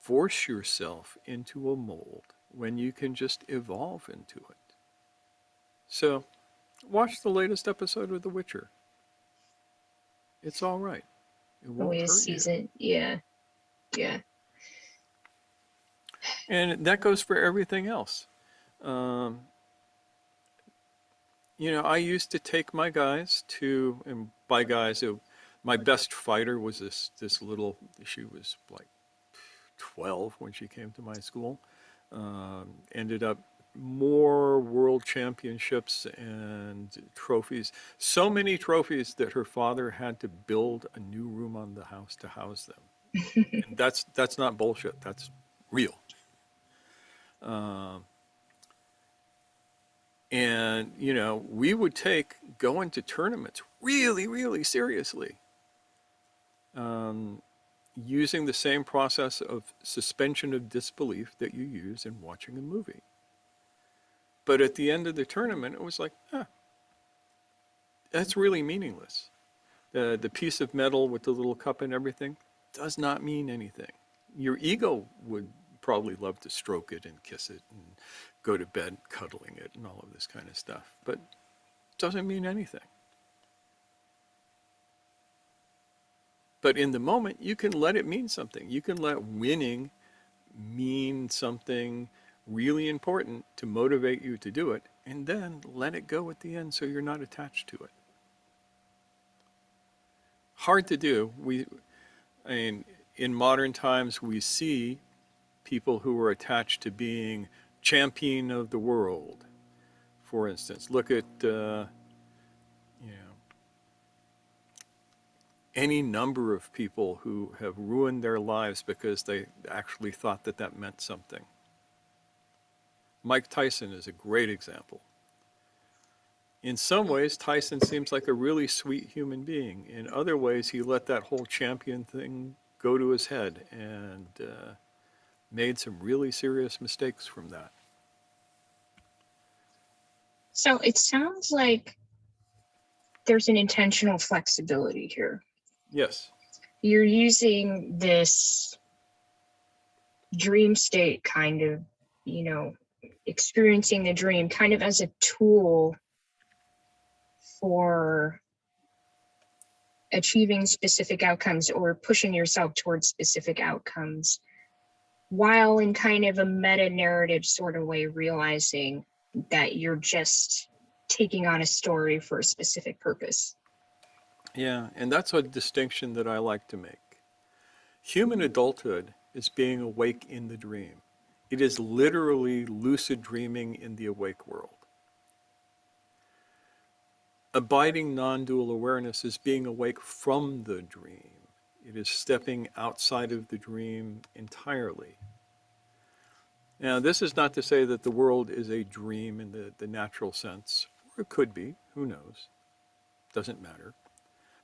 force yourself into a mold when you can just evolve into it. So, watch the latest episode of The Witcher. It's all right. It The won't latest hurt you. season. Yeah. And that goes for everything else. I used to take my guys to, and by guys, my best fighter was this little, she was like 12 when she came to my school. Ended up more world championships and trophies. So many trophies that her father had to build a new room on the house to house them. And that's not bullshit. That's real. And, we would take going to tournaments really, really seriously, using the same process of suspension of disbelief that you use in watching a movie. But at the end of the tournament, it was like, that's really meaningless. The piece of metal with the little cup and everything does not mean anything. Your ego would probably love to stroke it and kiss it and go to bed cuddling it and all of this kind of stuff, but it doesn't mean anything. But in the moment, you can let it mean something. You can let winning mean something really important to motivate you to do it, and then let it go at the end so you're not attached to it. Hard to do. In modern times, we see people who are attached to being champion of the world. For instance, look at any number of people who have ruined their lives because they actually thought that meant something. Mike Tyson is a great example. In some ways, Tyson seems like a really sweet human being. In other ways, he let that whole champion thing go to his head and made some really serious mistakes from that. So it sounds like there's an intentional flexibility here. Yes. You're using this dream state kind of, experiencing the dream kind of as a tool for achieving specific outcomes or pushing yourself towards specific outcomes, while in kind of a meta-narrative sort of way realizing that you're just taking on a story for a specific purpose. Yeah, and that's a distinction that I like to make. Human adulthood is being awake in the dream. It is literally lucid dreaming in the awake world. Abiding non-dual awareness is being awake from the dream. It is stepping outside of the dream entirely. Now, this is not to say that the world is a dream in the natural sense, or it could be, who knows, doesn't matter.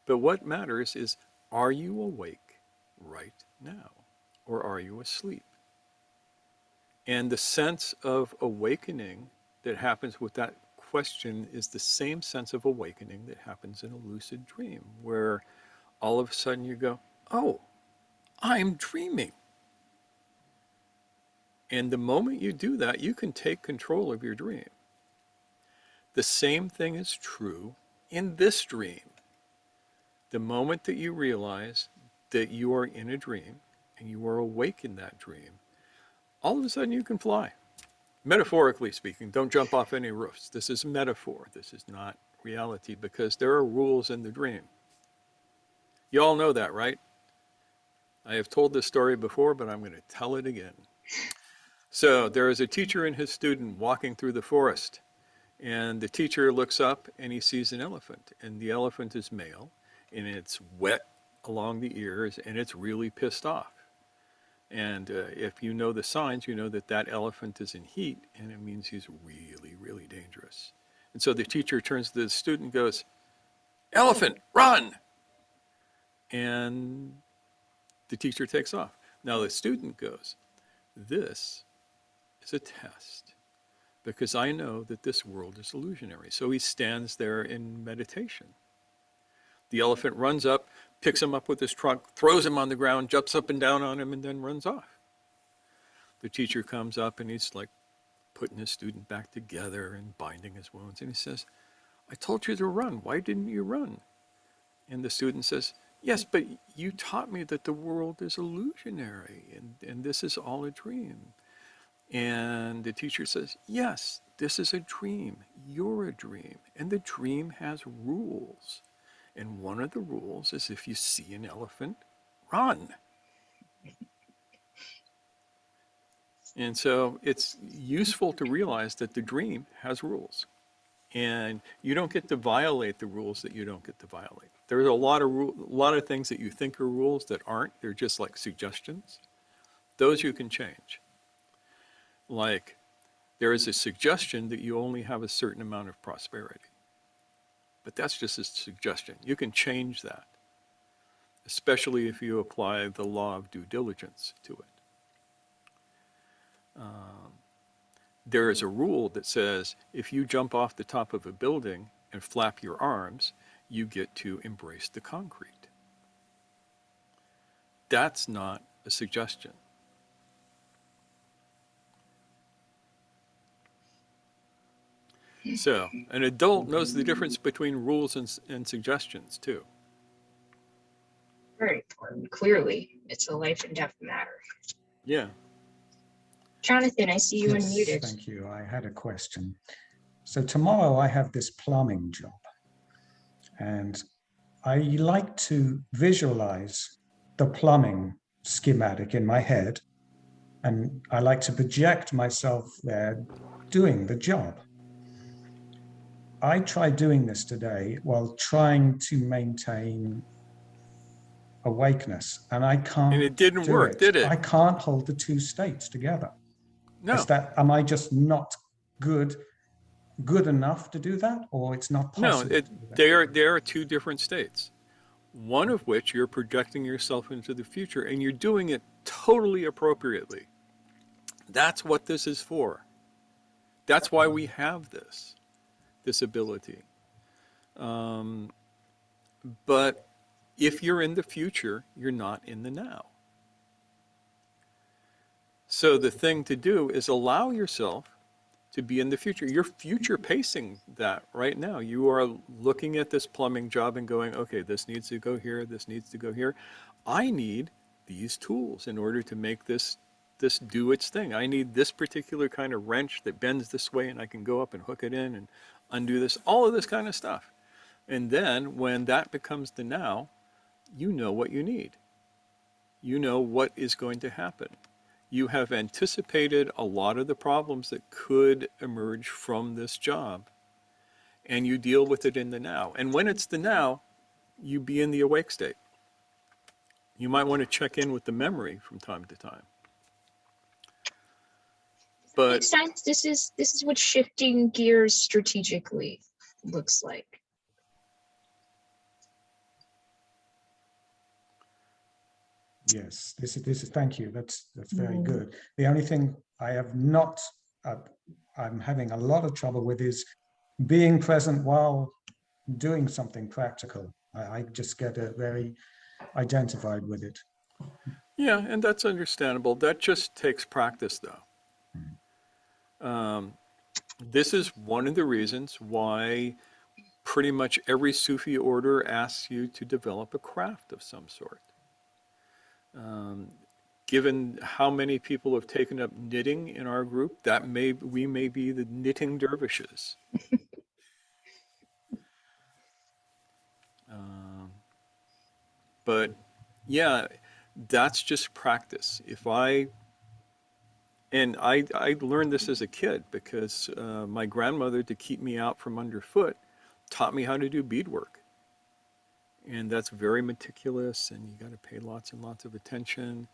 But what matters is, are you awake right now, or are you asleep? And the sense of awakening that happens with that question is the same sense of awakening that happens in a lucid dream, where all of a sudden you go, oh, I'm dreaming. And the moment you do that, you can take control of your dream. The same thing is true in this dream. The moment that you realize that you are in a dream and you are awake in that dream, all of a sudden you can fly. Metaphorically speaking, don't jump off any roofs. This is metaphor. This is not reality, because there are rules in the dream. You all know that, right? I have told this story before, but I'm going to tell it again. So there is a teacher and his student walking through the forest, and the teacher looks up and he sees an elephant, and the elephant is male, and it's wet along the ears, and it's really pissed off. And if you know the signs, you know that that elephant is in heat, and it means he's really, really dangerous. And so the teacher turns to the student and goes, "Elephant, run!" And the teacher takes off. Now the student goes, "This is a test, because I know that this world is illusionary." So he stands there in meditation. The elephant runs up, picks him up with his trunk, throws him on the ground, jumps up and down on him, and then runs off. The teacher comes up and he's like putting his student back together and binding his wounds. And he says, "I told you to run. Why didn't you run?" And the student says, "Yes, but you taught me that the world is illusionary and this is all a dream." And the teacher says, "Yes, this is a dream. You're a dream. And the dream has rules. And one of the rules is, if you see an elephant, run." And so it's useful to realize that the dream has rules. And you don't get to violate the rules that you don't get to violate. There's a lot of things that you think are rules that aren't. They're just like suggestions. Those you can change. Like, there is a suggestion that you only have a certain amount of prosperity. But that's just a suggestion. You can change that, especially if you apply the law of due diligence to it. There is a rule that says if you jump off the top of a building and flap your arms, you get to embrace the concrete. That's not a suggestion. So an adult knows the difference between rules and suggestions too. Very important. Clearly, it's a life and death matter. Yeah. Jonathan, I see you Yes, unmuted. thank you. I had a question. So tomorrow I have this plumbing job, and I like to visualize the plumbing schematic in my head, and I like to project myself there doing the job. I tried doing this today while trying to maintain awakeness, and I can't. And it didn't do work, did it? I can't hold the two states together. No. Am I just not good enough to do that, or it's not possible? No, there are two different states. One of which you're projecting yourself into the future, and you're doing it totally appropriately. That's what this is for. That's why we have this ability. But if you're in the future, you're not in the now. So the thing to do is allow yourself to be in the future. You're future pacing that right now. You are looking at this plumbing job and going, okay, this needs to go here, this needs to go here. I need these tools in order to make this do its thing. I need this particular kind of wrench that bends this way and I can go up and hook it in and undo this, all of this kind of stuff. And then when that becomes the now, you know what you need. You know what is going to happen. You have anticipated a lot of the problems that could emerge from this job, and you deal with it in the now. And when it's the now, you be in the awake state. You might want to check in with the memory from time to time. But Makes sense. This is what shifting gears strategically looks like. Yes, this is. Thank you. That's very good. The only thing I have not, I'm having a lot of trouble with is being present while doing something practical. I just get very identified with it. yeah, and that's understandable. That just takes practice, though. This is one of the reasons why pretty much every Sufi order asks you to develop a craft of some sort. Given how many people have taken up knitting in our group, we may be the knitting dervishes. But yeah, that's just practice. I learned this as a kid because my grandmother, to keep me out from underfoot, taught me how to do beadwork. And that's very meticulous, and you got to pay lots and lots of attention.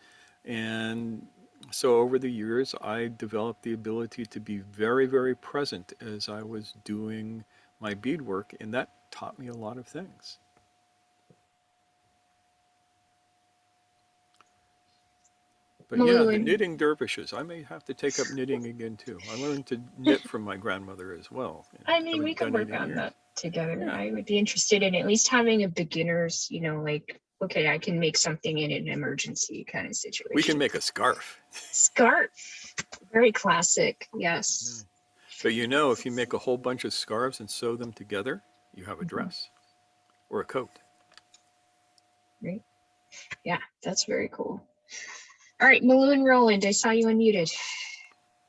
And so over the years, I developed the ability to be very, very present as I was doing my beadwork, and that taught me a lot of things. But yeah, the knitting dervishes, I may have to take up knitting again too. I learned to knit from my grandmother as well. I mean, we can work on that together. Yeah. I would be interested in at least having a beginner's, like, okay, I can make something in an emergency kind of situation. We can make a scarf. Scarf. Very classic, yes. But if you make a whole bunch of scarves and sew them together, you have a dress or a coat. Right. Yeah, that's very cool. All right, Malou and Roland, I saw you unmuted.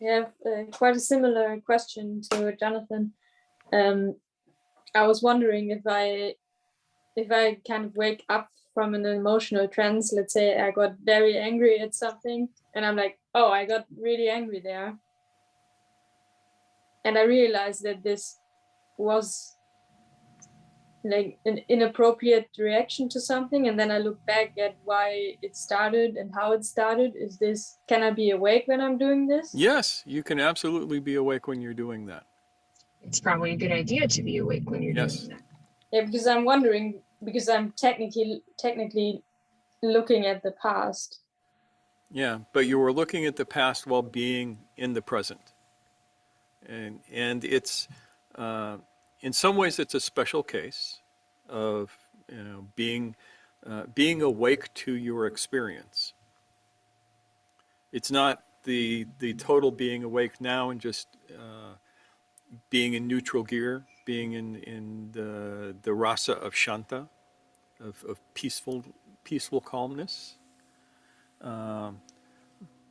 Yeah, quite a similar question to Jonathan. I was wondering if I kind of wake up from an emotional trance, let's say I got very angry at something and I'm like, oh, I got really angry there. And I realized that this was like an inappropriate reaction to something, and then I look back at why it started and how it started. Can I be awake when I'm doing this? Yes, you can absolutely be awake when you're doing that. It's probably a good idea to be awake when you're doing that. Yeah, because I'm wondering, because I'm technically looking at the past. Yeah, but you were looking at the past while being in the present. And it's in some ways it's a special case of being awake to your experience. It's not the total being awake now and just being in neutral gear, being in the rasa of shanta, of peaceful calmness.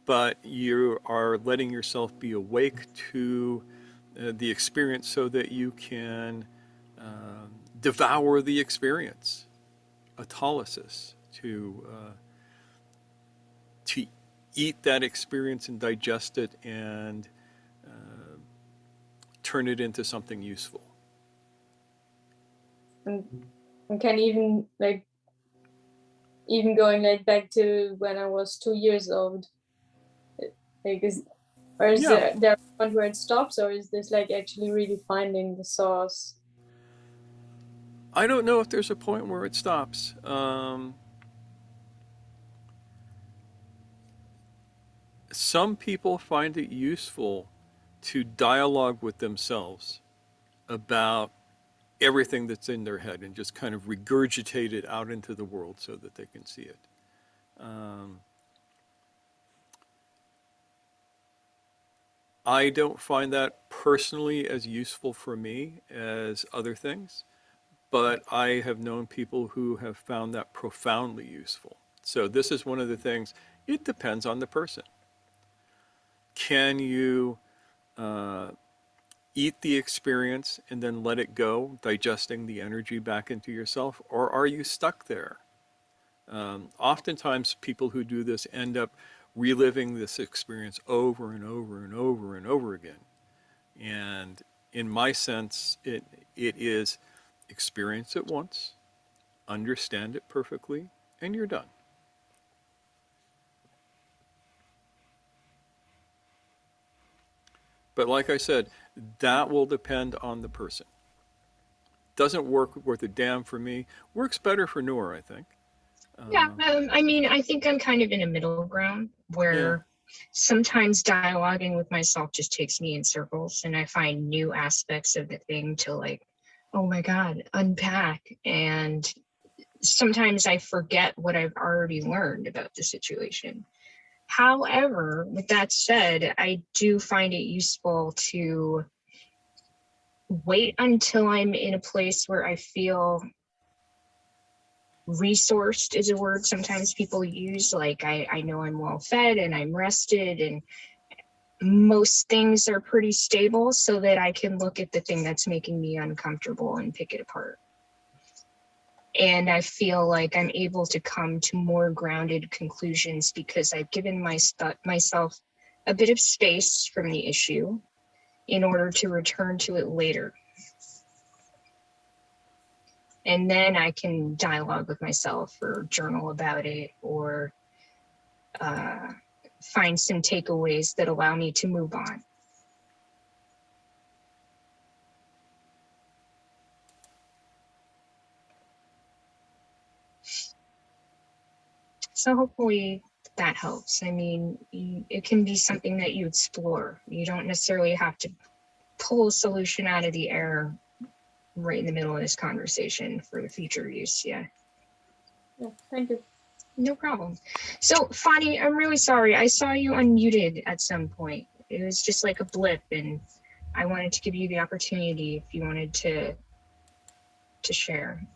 But you are letting yourself be awake to the experience so that you can devour the experience, autolysis, to eat that experience and digest it and turn it into something useful. And can even going back to when I was 2 years old. Is there a point where it stops, or is this actually really finding the source? I don't know if there's a point where it stops. Some people find it useful to dialogue with themselves about everything that's in their head and just kind of regurgitate it out into the world so that they can see it. I don't find that personally as useful for me as other things, but I have known people who have found that profoundly useful. So this is one of the things, it depends on the person. Can you eat the experience and then let it go, digesting the energy back into yourself, or are you stuck there? Oftentimes, people who do this end up reliving this experience over and over and over and over again. And in my sense, it is experience it once, understand it perfectly, and you're done. But like I said, that will depend on the person. Doesn't work worth a damn for me. Works better for Noor, I think. Yeah, I mean, I think I'm kind of in a middle ground where sometimes dialoguing with myself just takes me in circles and I find new aspects of the thing to like, oh my God, unpack. And sometimes I forget what I've already learned about the situation. However, with that said, I do find it useful to wait until I'm in a place where I feel resourced is a word sometimes people use. Like I know I'm well fed and I'm rested and most things are pretty stable so that I can look at the thing that's making me uncomfortable and pick it apart. And I feel like I'm able to come to more grounded conclusions because I've given myself a bit of space from the issue in order to return to it later. And then I can dialogue with myself or journal about it or find some takeaways that allow me to move on. So hopefully that helps. I mean, it can be something that you explore. You don't necessarily have to pull a solution out of the air right in the middle of this conversation for the future use. Yeah. Yeah, thank you. No problem. So Fani, I'm really sorry. I saw you unmuted at some point. It was just like a blip and I wanted to give you the opportunity if you wanted to share.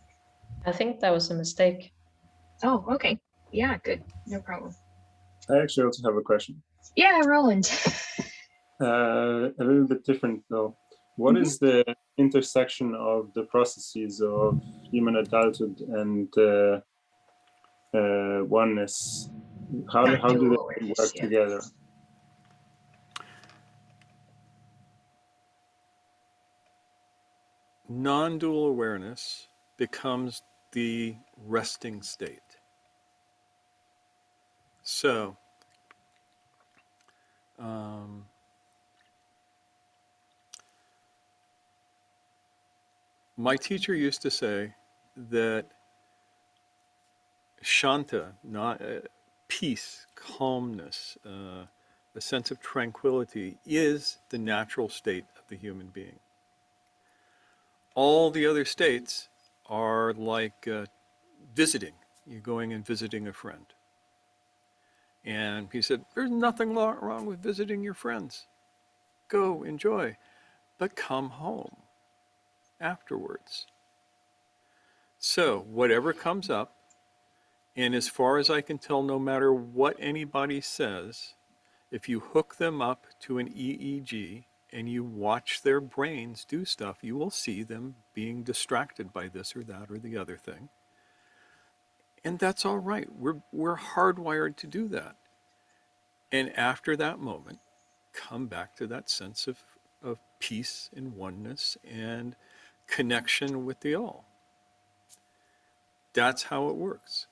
I think that was a mistake. Oh, okay. Yeah, good. No problem. I actually also have a question. Yeah, Roland. A little bit different though. What is the intersection of the processes of human adulthood and oneness? How do Non-dual they awareness, work yeah. together? Non-dual awareness becomes the resting state. So, my teacher used to say that shanta, not peace, calmness, a sense of tranquility is the natural state of the human being. All the other states are like visiting. You're going and visiting a friend. And he said, there's nothing wrong with visiting your friends. Go, enjoy, but come home afterwards. So whatever comes up, and as far as I can tell, no matter what anybody says, if you hook them up to an EEG and you watch their brains do stuff, you will see them being distracted by this or that or the other thing. And that's all right. We're hardwired to do that. And after that moment, come back to that sense of peace and oneness and connection with the all. That's how it works.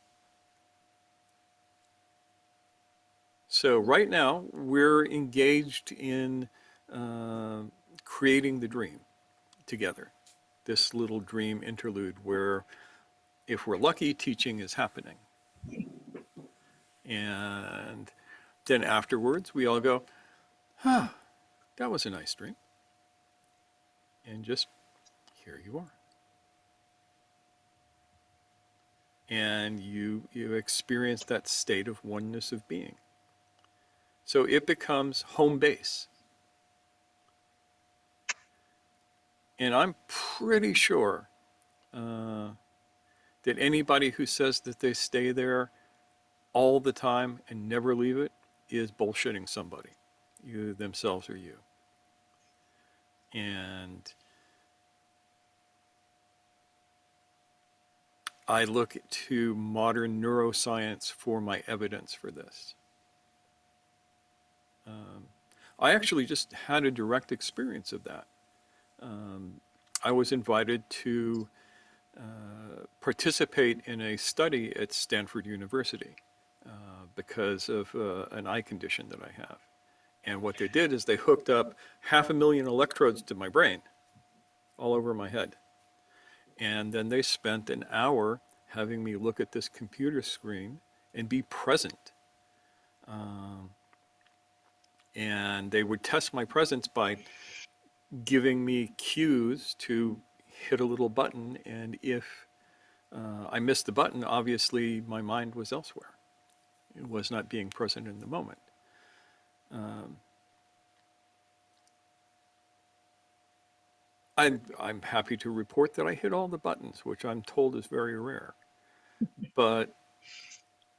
So right now, we're engaged in creating the dream together. This little dream interlude where, if we're lucky, teaching is happening. And then afterwards, we all go, that was a nice dream. And just, here you are. And you experience that state of oneness of being. So it becomes home base. And I'm pretty sure that anybody who says that they stay there all the time and never leave it is bullshitting somebody, either themselves or you. And I look to modern neuroscience for my evidence for this. I actually just had a direct experience of that. I was invited to participate in a study at Stanford University because of an eye condition that I have. And what they did is they hooked up 500,000 electrodes to my brain, all over my head. And then they spent an hour having me look at this computer screen and be present. And they would test my presence by giving me cues to hit a little button. And if I missed the button, obviously my mind was elsewhere. It was not being present in the moment. I'm happy to report that I hit all the buttons, which I'm told is very rare. But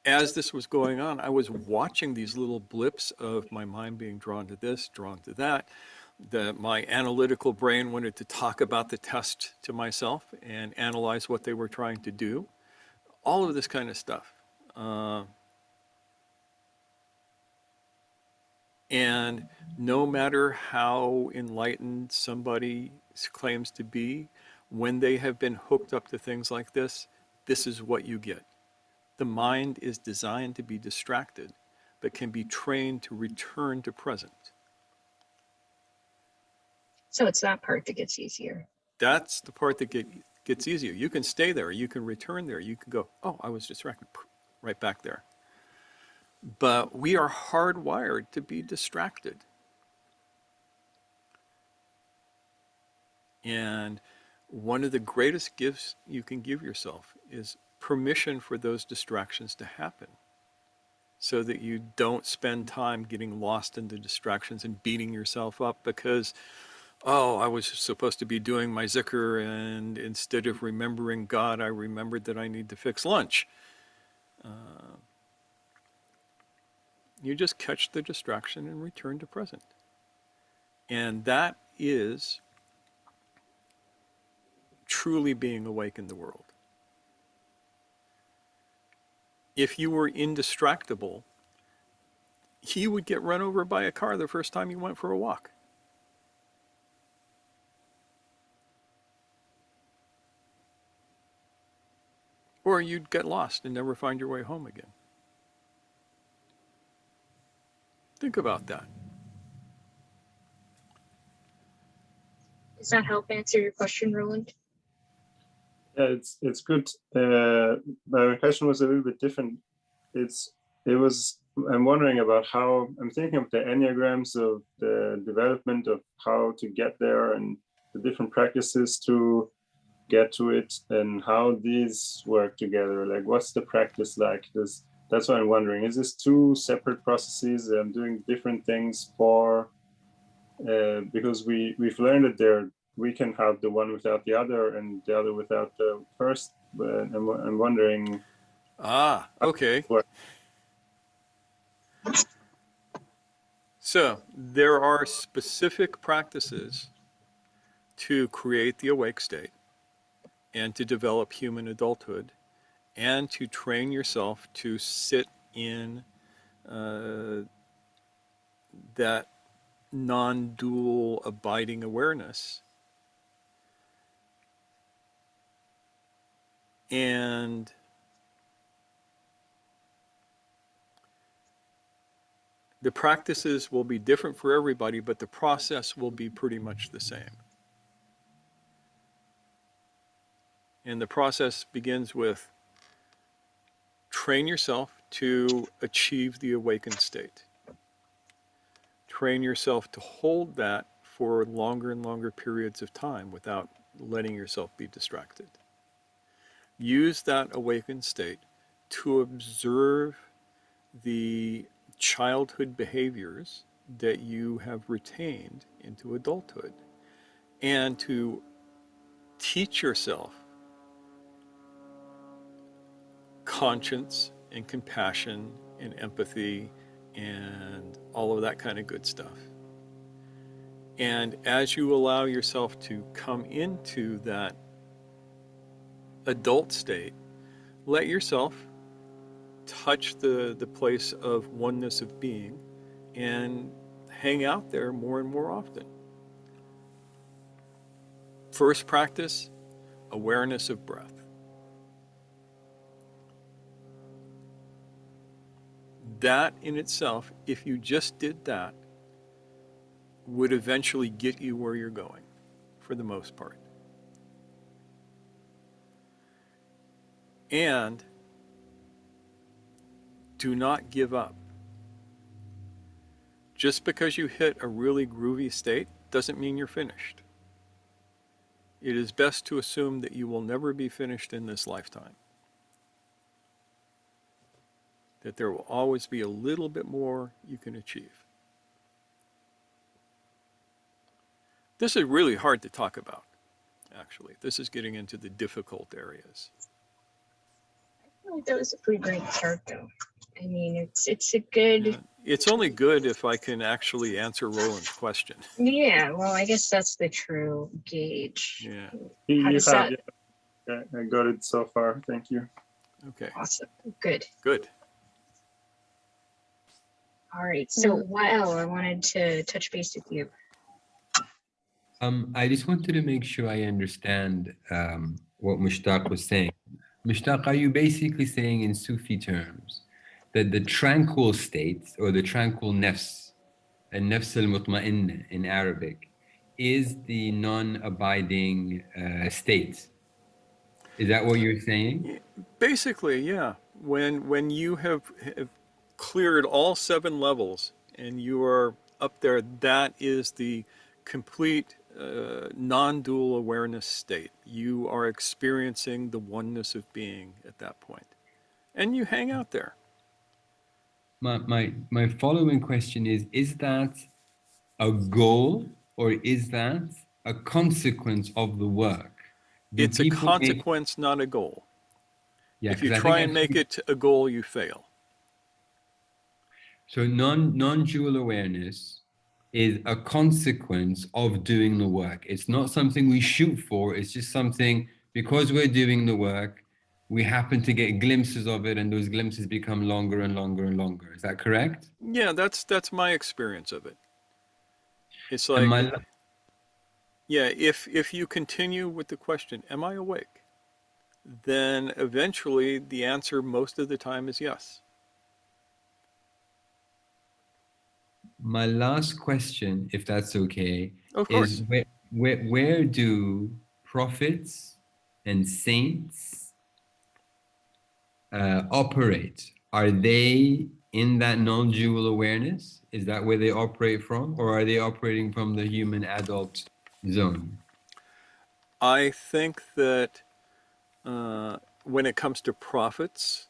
as this was going on, I was watching these little blips of my mind being drawn to this, drawn to that. My analytical brain wanted to talk about the test to myself and analyze what they were trying to do. All of this kind of stuff. And no matter how enlightened somebody claims to be, when they have been hooked up to things like this is what you get. The mind is designed to be distracted, but can be trained to return to present. So it's that part that gets easier. That's the part that gets easier. You can stay there, you can return there, you can go, oh, I was distracted, right back there. But we are hardwired to be distracted. And one of the greatest gifts you can give yourself is permission for those distractions to happen, so that you don't spend time getting lost in the distractions and beating yourself up because, oh, I was supposed to be doing my zikr, and instead of remembering God, I remembered that I need to fix lunch. You just catch the distraction and return to present. And that is truly being awake in the world. If you were indistractable, you would get run over by a car the first time you went for a walk. Or you'd get lost and never find your way home again. Think about that. Does that help answer your question, Roland? Yeah, it's good. My question was a little bit different. I'm wondering about how, I'm thinking of the enneagrams, of the development of how to get there and the different practices to get to it and how these work together. Like, what's the practice like? That's what I'm wondering. Is this two separate processes? I'm doing different things for, because we've learned that we can have the one without the other and the other without the first. But I'm wondering. Okay. So there are specific practices to create the awake state and to develop human adulthood and to train yourself to sit in that non-dual abiding awareness. And the practices will be different for everybody, but the process will be pretty much the same. And the process begins with train yourself to achieve the awakened state. Train yourself to hold that for longer and longer periods of time without letting yourself be distracted. Use that awakened state to observe the childhood behaviors that you have retained into adulthood, and to teach yourself conscience and compassion and empathy and all of that kind of good stuff. And as you allow yourself to come into that adult state, let yourself touch the place of oneness of being and hang out there more and more often. First practice, awareness of breath. That in itself, if you just did that, would eventually get you where you're going, for the most part. And do not give up. Just because you hit a really groovy state doesn't mean you're finished. It is best to assume that you will never be finished in this lifetime. That there will always be a little bit more you can achieve. This is really hard to talk about, actually. This is getting into the difficult areas. I feel like that was a pretty great start, though. I mean, it's a good. Yeah. It's only good if I can actually answer Roland's question. Yeah, well, I guess that's the true gauge. Yeah. You How have, does that? yeah, I got it so far. Thank you. Okay. Awesome. Good. Good. All right. So, Wael, I wanted to touch base with you. I just wanted to make sure I understand what Mushtaq was saying. Mushtaq, are you basically saying in Sufi terms that the tranquil state or the tranquil nafs, and nafs al-mutma'inna in Arabic, is the non-abiding state? Is that what you're saying? Basically, yeah. When you have cleared all 7 levels and you are up there, that is the complete non-dual awareness state. You are experiencing the oneness of being at that point. And you hang out there. My following question is that a goal or is that a consequence of the work? Do It's a people make, consequence, not a goal. yeah, If you because I think try and make it a goal, you fail. so non-dual awareness is a consequence of doing the work. It's not something we shoot for. It's just something, because we're doing the work, we happen to get glimpses of it, and those glimpses become longer and longer and longer. Is that correct? Yeah, that's my experience of it. It's And like, yeah, if you continue with the question, am I awake? Then eventually the answer most of the time is yes. my last question, if that's okay, Of is course. where do prophets and saints operate? Are they in that non-dual awareness? Is that where they operate from? Or are they operating from the human adult zone? I think that when it comes to prophets,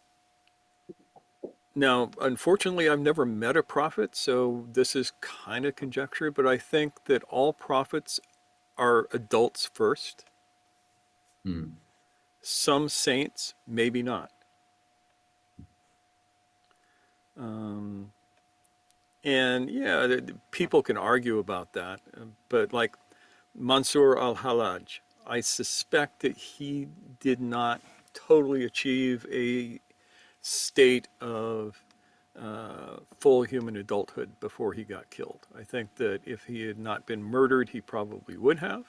now, unfortunately, I've never met a prophet, so this is kind of conjecture, but I think that all prophets are adults first. Some saints, maybe not. And yeah, people can argue about that, but like Mansur al-Hallaj, I suspect that he did not totally achieve a state of full human adulthood before he got killed. I think that if he had not been murdered, he probably would have.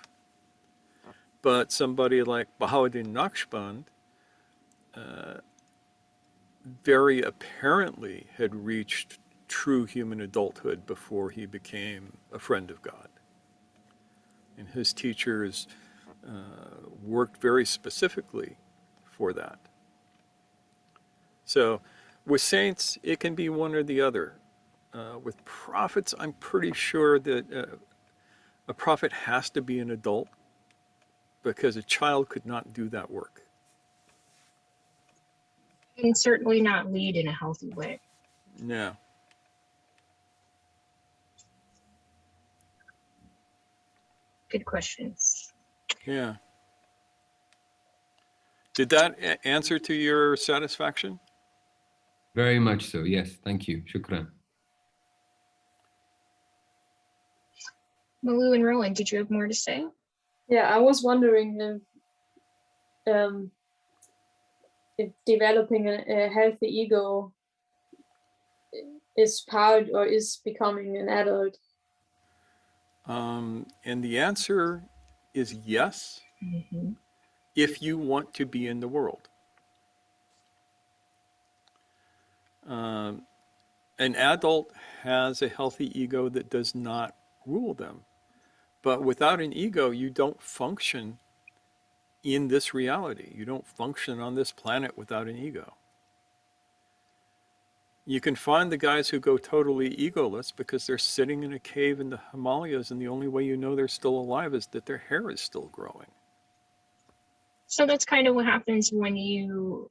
But somebody like Bahauddin Naqshband very apparently had reached true human adulthood before he became a friend of God. And his teachers worked very specifically for that. So with saints, it can be one or the other. With prophets, I'm pretty sure that a prophet has to be an adult because a child could not do that work. And certainly not lead in a healthy way. No. Good questions. Yeah. Did that answer to your satisfaction? Very much so. Yes. Thank you. Shukran. Malou and Rowan, did you have more to say? Yeah, I was wondering if developing a healthy ego is part or is becoming an adult. And the answer is yes, Mm-hmm. if you want to be in the world. An adult has a healthy ego that does not rule them. But without an ego, you don't function in this reality. You don't function on this planet without an ego. You can find the guys who go totally egoless because they're sitting in a cave in the Himalayas, and the only way you know they're still alive is that their hair is still growing. So that's kind of what happens when you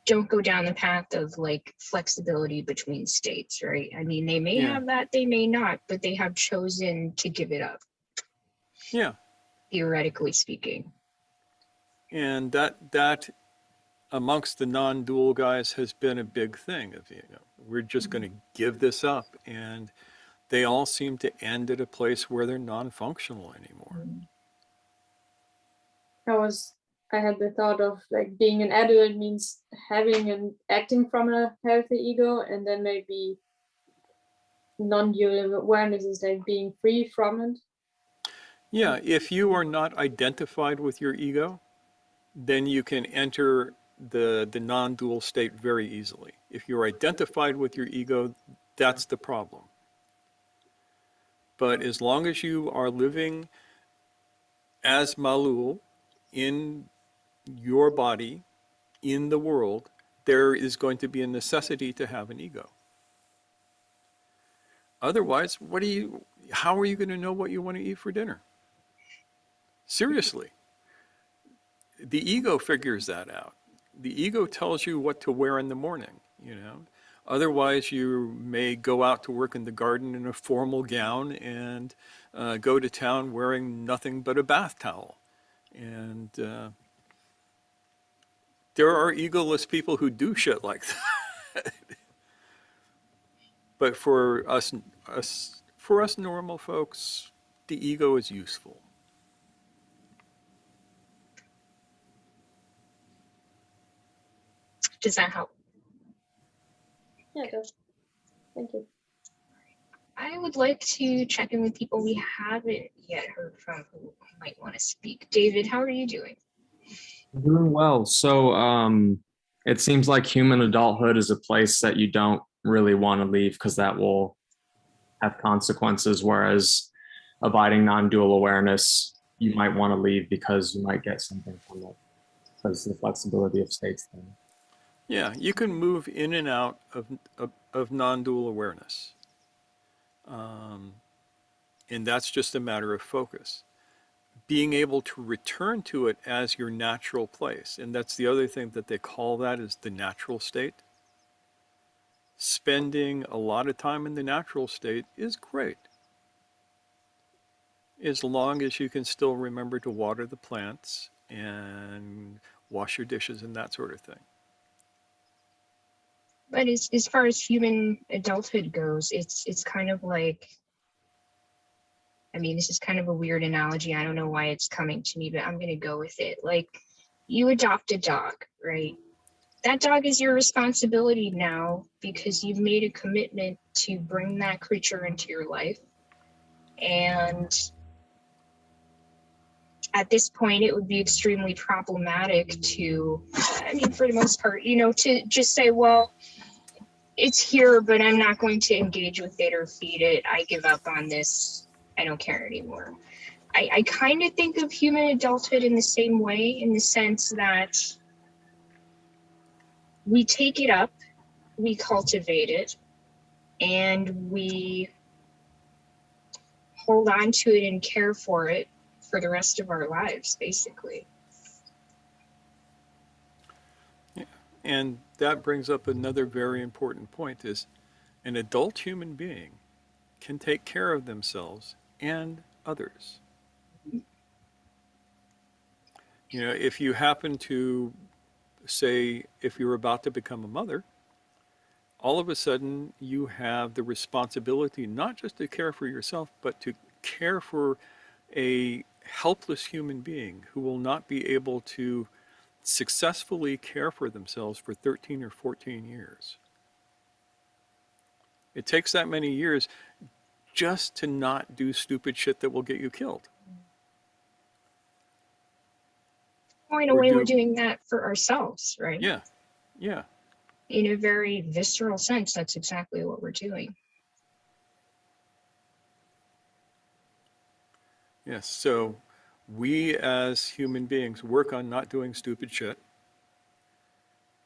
don't go down the path of like flexibility between states, right? I mean, they may Yeah. have that, they may not, but they have chosen to give it up, Yeah. theoretically speaking. And that amongst the non-dual guys has been a big thing of, we're just going to give this up. And they all seem to end at a place where they're non-functional anymore. I had the thought of like being an adult means having and acting from a healthy ego, and then maybe non-dual awareness is like being free from it. Yeah, if you are not identified with your ego, then you can enter the non-dual state very easily. If you're identified with your ego, that's the problem. But as long as you are living as Malul in your body, in the world, there is going to be a necessity to have an ego. Otherwise, how are you going to know what you want to eat for dinner? Seriously. The ego figures that out. The ego tells you what to wear in the morning. Otherwise, you may go out to work in the garden in a formal gown and go to town wearing nothing but a bath towel. And there are egoless people who do shit like that. But for us normal folks, the ego is useful. Does that help? Yeah, it does. Thank you. I would like to check in with people we haven't yet heard from who might want to speak. David, how are you doing? Doing well. So it seems like human adulthood is a place that you don't really want to leave because that will have consequences, whereas abiding non-dual awareness, you might want to leave because you might get something from it, because the flexibility of states thing. Yeah, you can move in and out of non-dual awareness. And that's just a matter of focus. Being able to return to it as your natural place. And that's the other thing that they call that is the natural state. Spending a lot of time in the natural state is great, as long as you can still remember to water the plants and wash your dishes and that sort of thing. But as far as human adulthood goes, it's kind of like, I mean, this is kind of a weird analogy. I don't know why it's coming to me, but I'm going to go with it. Like, you adopt a dog, right? That dog is your responsibility now because you've made a commitment to bring that creature into your life. And at this point, it would be extremely problematic to, I mean, for the most part, to just say, well, it's here, but I'm not going to engage with it or feed it. I give up on this. I don't care anymore. I kind of think of human adulthood in the same way, in the sense that we take it up, we cultivate it, and we hold on to it and care for it for the rest of our lives, basically. Yeah. And that brings up another very important point is an adult human being can take care of themselves and others. You know, if you happen to say, if you're about to become a mother, all of a sudden you have the responsibility not just to care for yourself, but to care for a helpless human being who will not be able to successfully care for themselves for 13 or 14 years. It takes that many years just to not do stupid shit that will get you killed. Well, in a Or way, we're do- doing that for ourselves, right? Yeah, yeah. In a very visceral sense, that's exactly what we're doing. Yes, so we as human beings work on not doing stupid shit.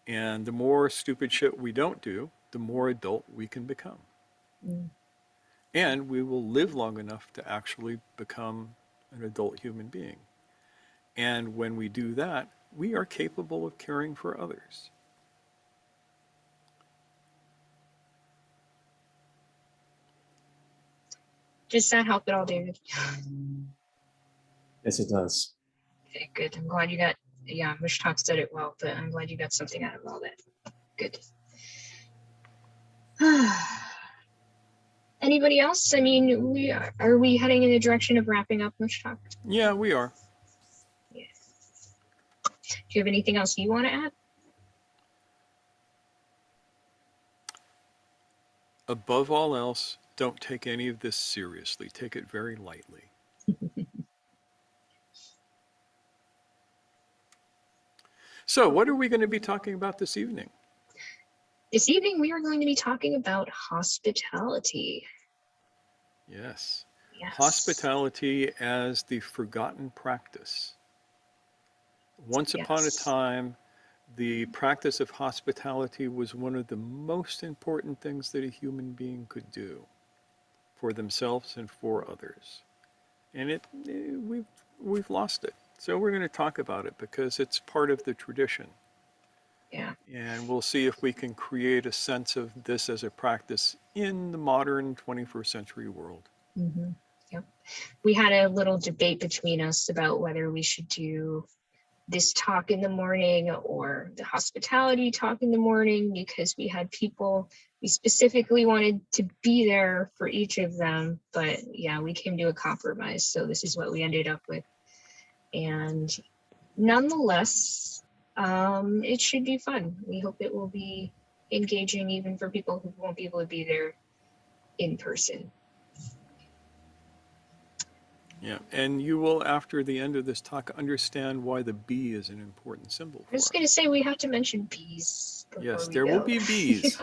And the more stupid shit we don't do, the more adult we can become. Mm. And we will live long enough to actually become an adult human being. And when we do that, we are capable of caring for others. Does that help at all, David? Yes, it does. Okay, good. I'm glad you got, yeah, Mushtaq said it well, but I'm glad you got something out of all that. Good. Anybody else? I mean, are we heading in the direction of wrapping up, Mushtaq? Yeah, we are. Yeah. Do you have anything else you want to add? Above all else, don't take any of this seriously. Take it very lightly. So, what are we going to be talking about this evening? This evening, we are going to be talking about hospitality. Yes. Yes. Hospitality as the forgotten practice. Once upon a Yes. time, the practice of hospitality was one of the most important things that a human being could do for themselves and for others. And we've lost it. So we're going to talk about it because it's part of the tradition. Yeah. And we'll see if we can create a sense of this as a practice in the modern 21st century world. Mm-hmm. Yep. We had a little debate between us about whether we should do this talk in the morning or the hospitality talk in the morning, because we had people, we specifically wanted to be there for each of them. But yeah, we came to a compromise. So this is what we ended up with. And nonetheless, it should be fun. We hope it will be engaging even for people who won't be able to be there in person. Yeah, and you will, after the end of this talk, understand why the bee is an important symbol I was for going us. to say we have to mention bees before Yes, we there will go. be bees.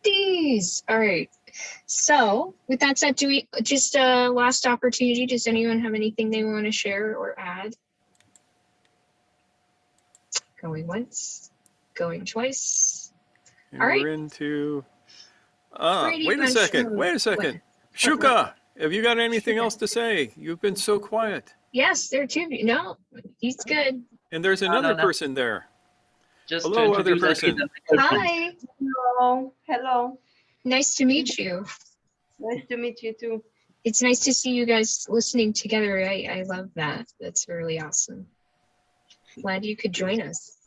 Bees. All right. So with that said, do we just a last opportunity? Does anyone have anything they want to share or add? Going once, going twice. And All right. we're into... Brady wait a Bunch second. mode. Wait a second. What? Shuka, have you got anything Shuka. else to say? You've been so quiet. Yes, there are two of you. No, he's good. And there's another person there. Just Hello, to other introduce person. Hi. Hello. Hello. Nice to meet you. Nice to meet you too. It's nice to see you guys listening together. I love that. That's really awesome. Glad you could join us.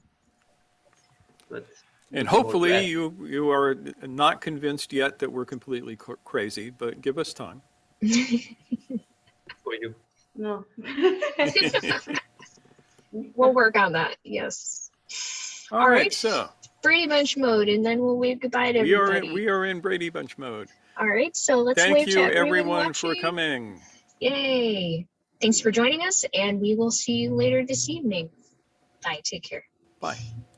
But And hopefully you are not convinced yet that we're completely crazy, but give us time. for you. No. We'll work on that. Yes. All right, so Brady Bunch mode, and then we'll wave goodbye to everybody. we are in Brady Bunch mode. All right, so let's Thank wave you, to everyone, for watching. coming. Yay. Thanks for joining us, and we will see you later this evening. Bye. Take care. Bye.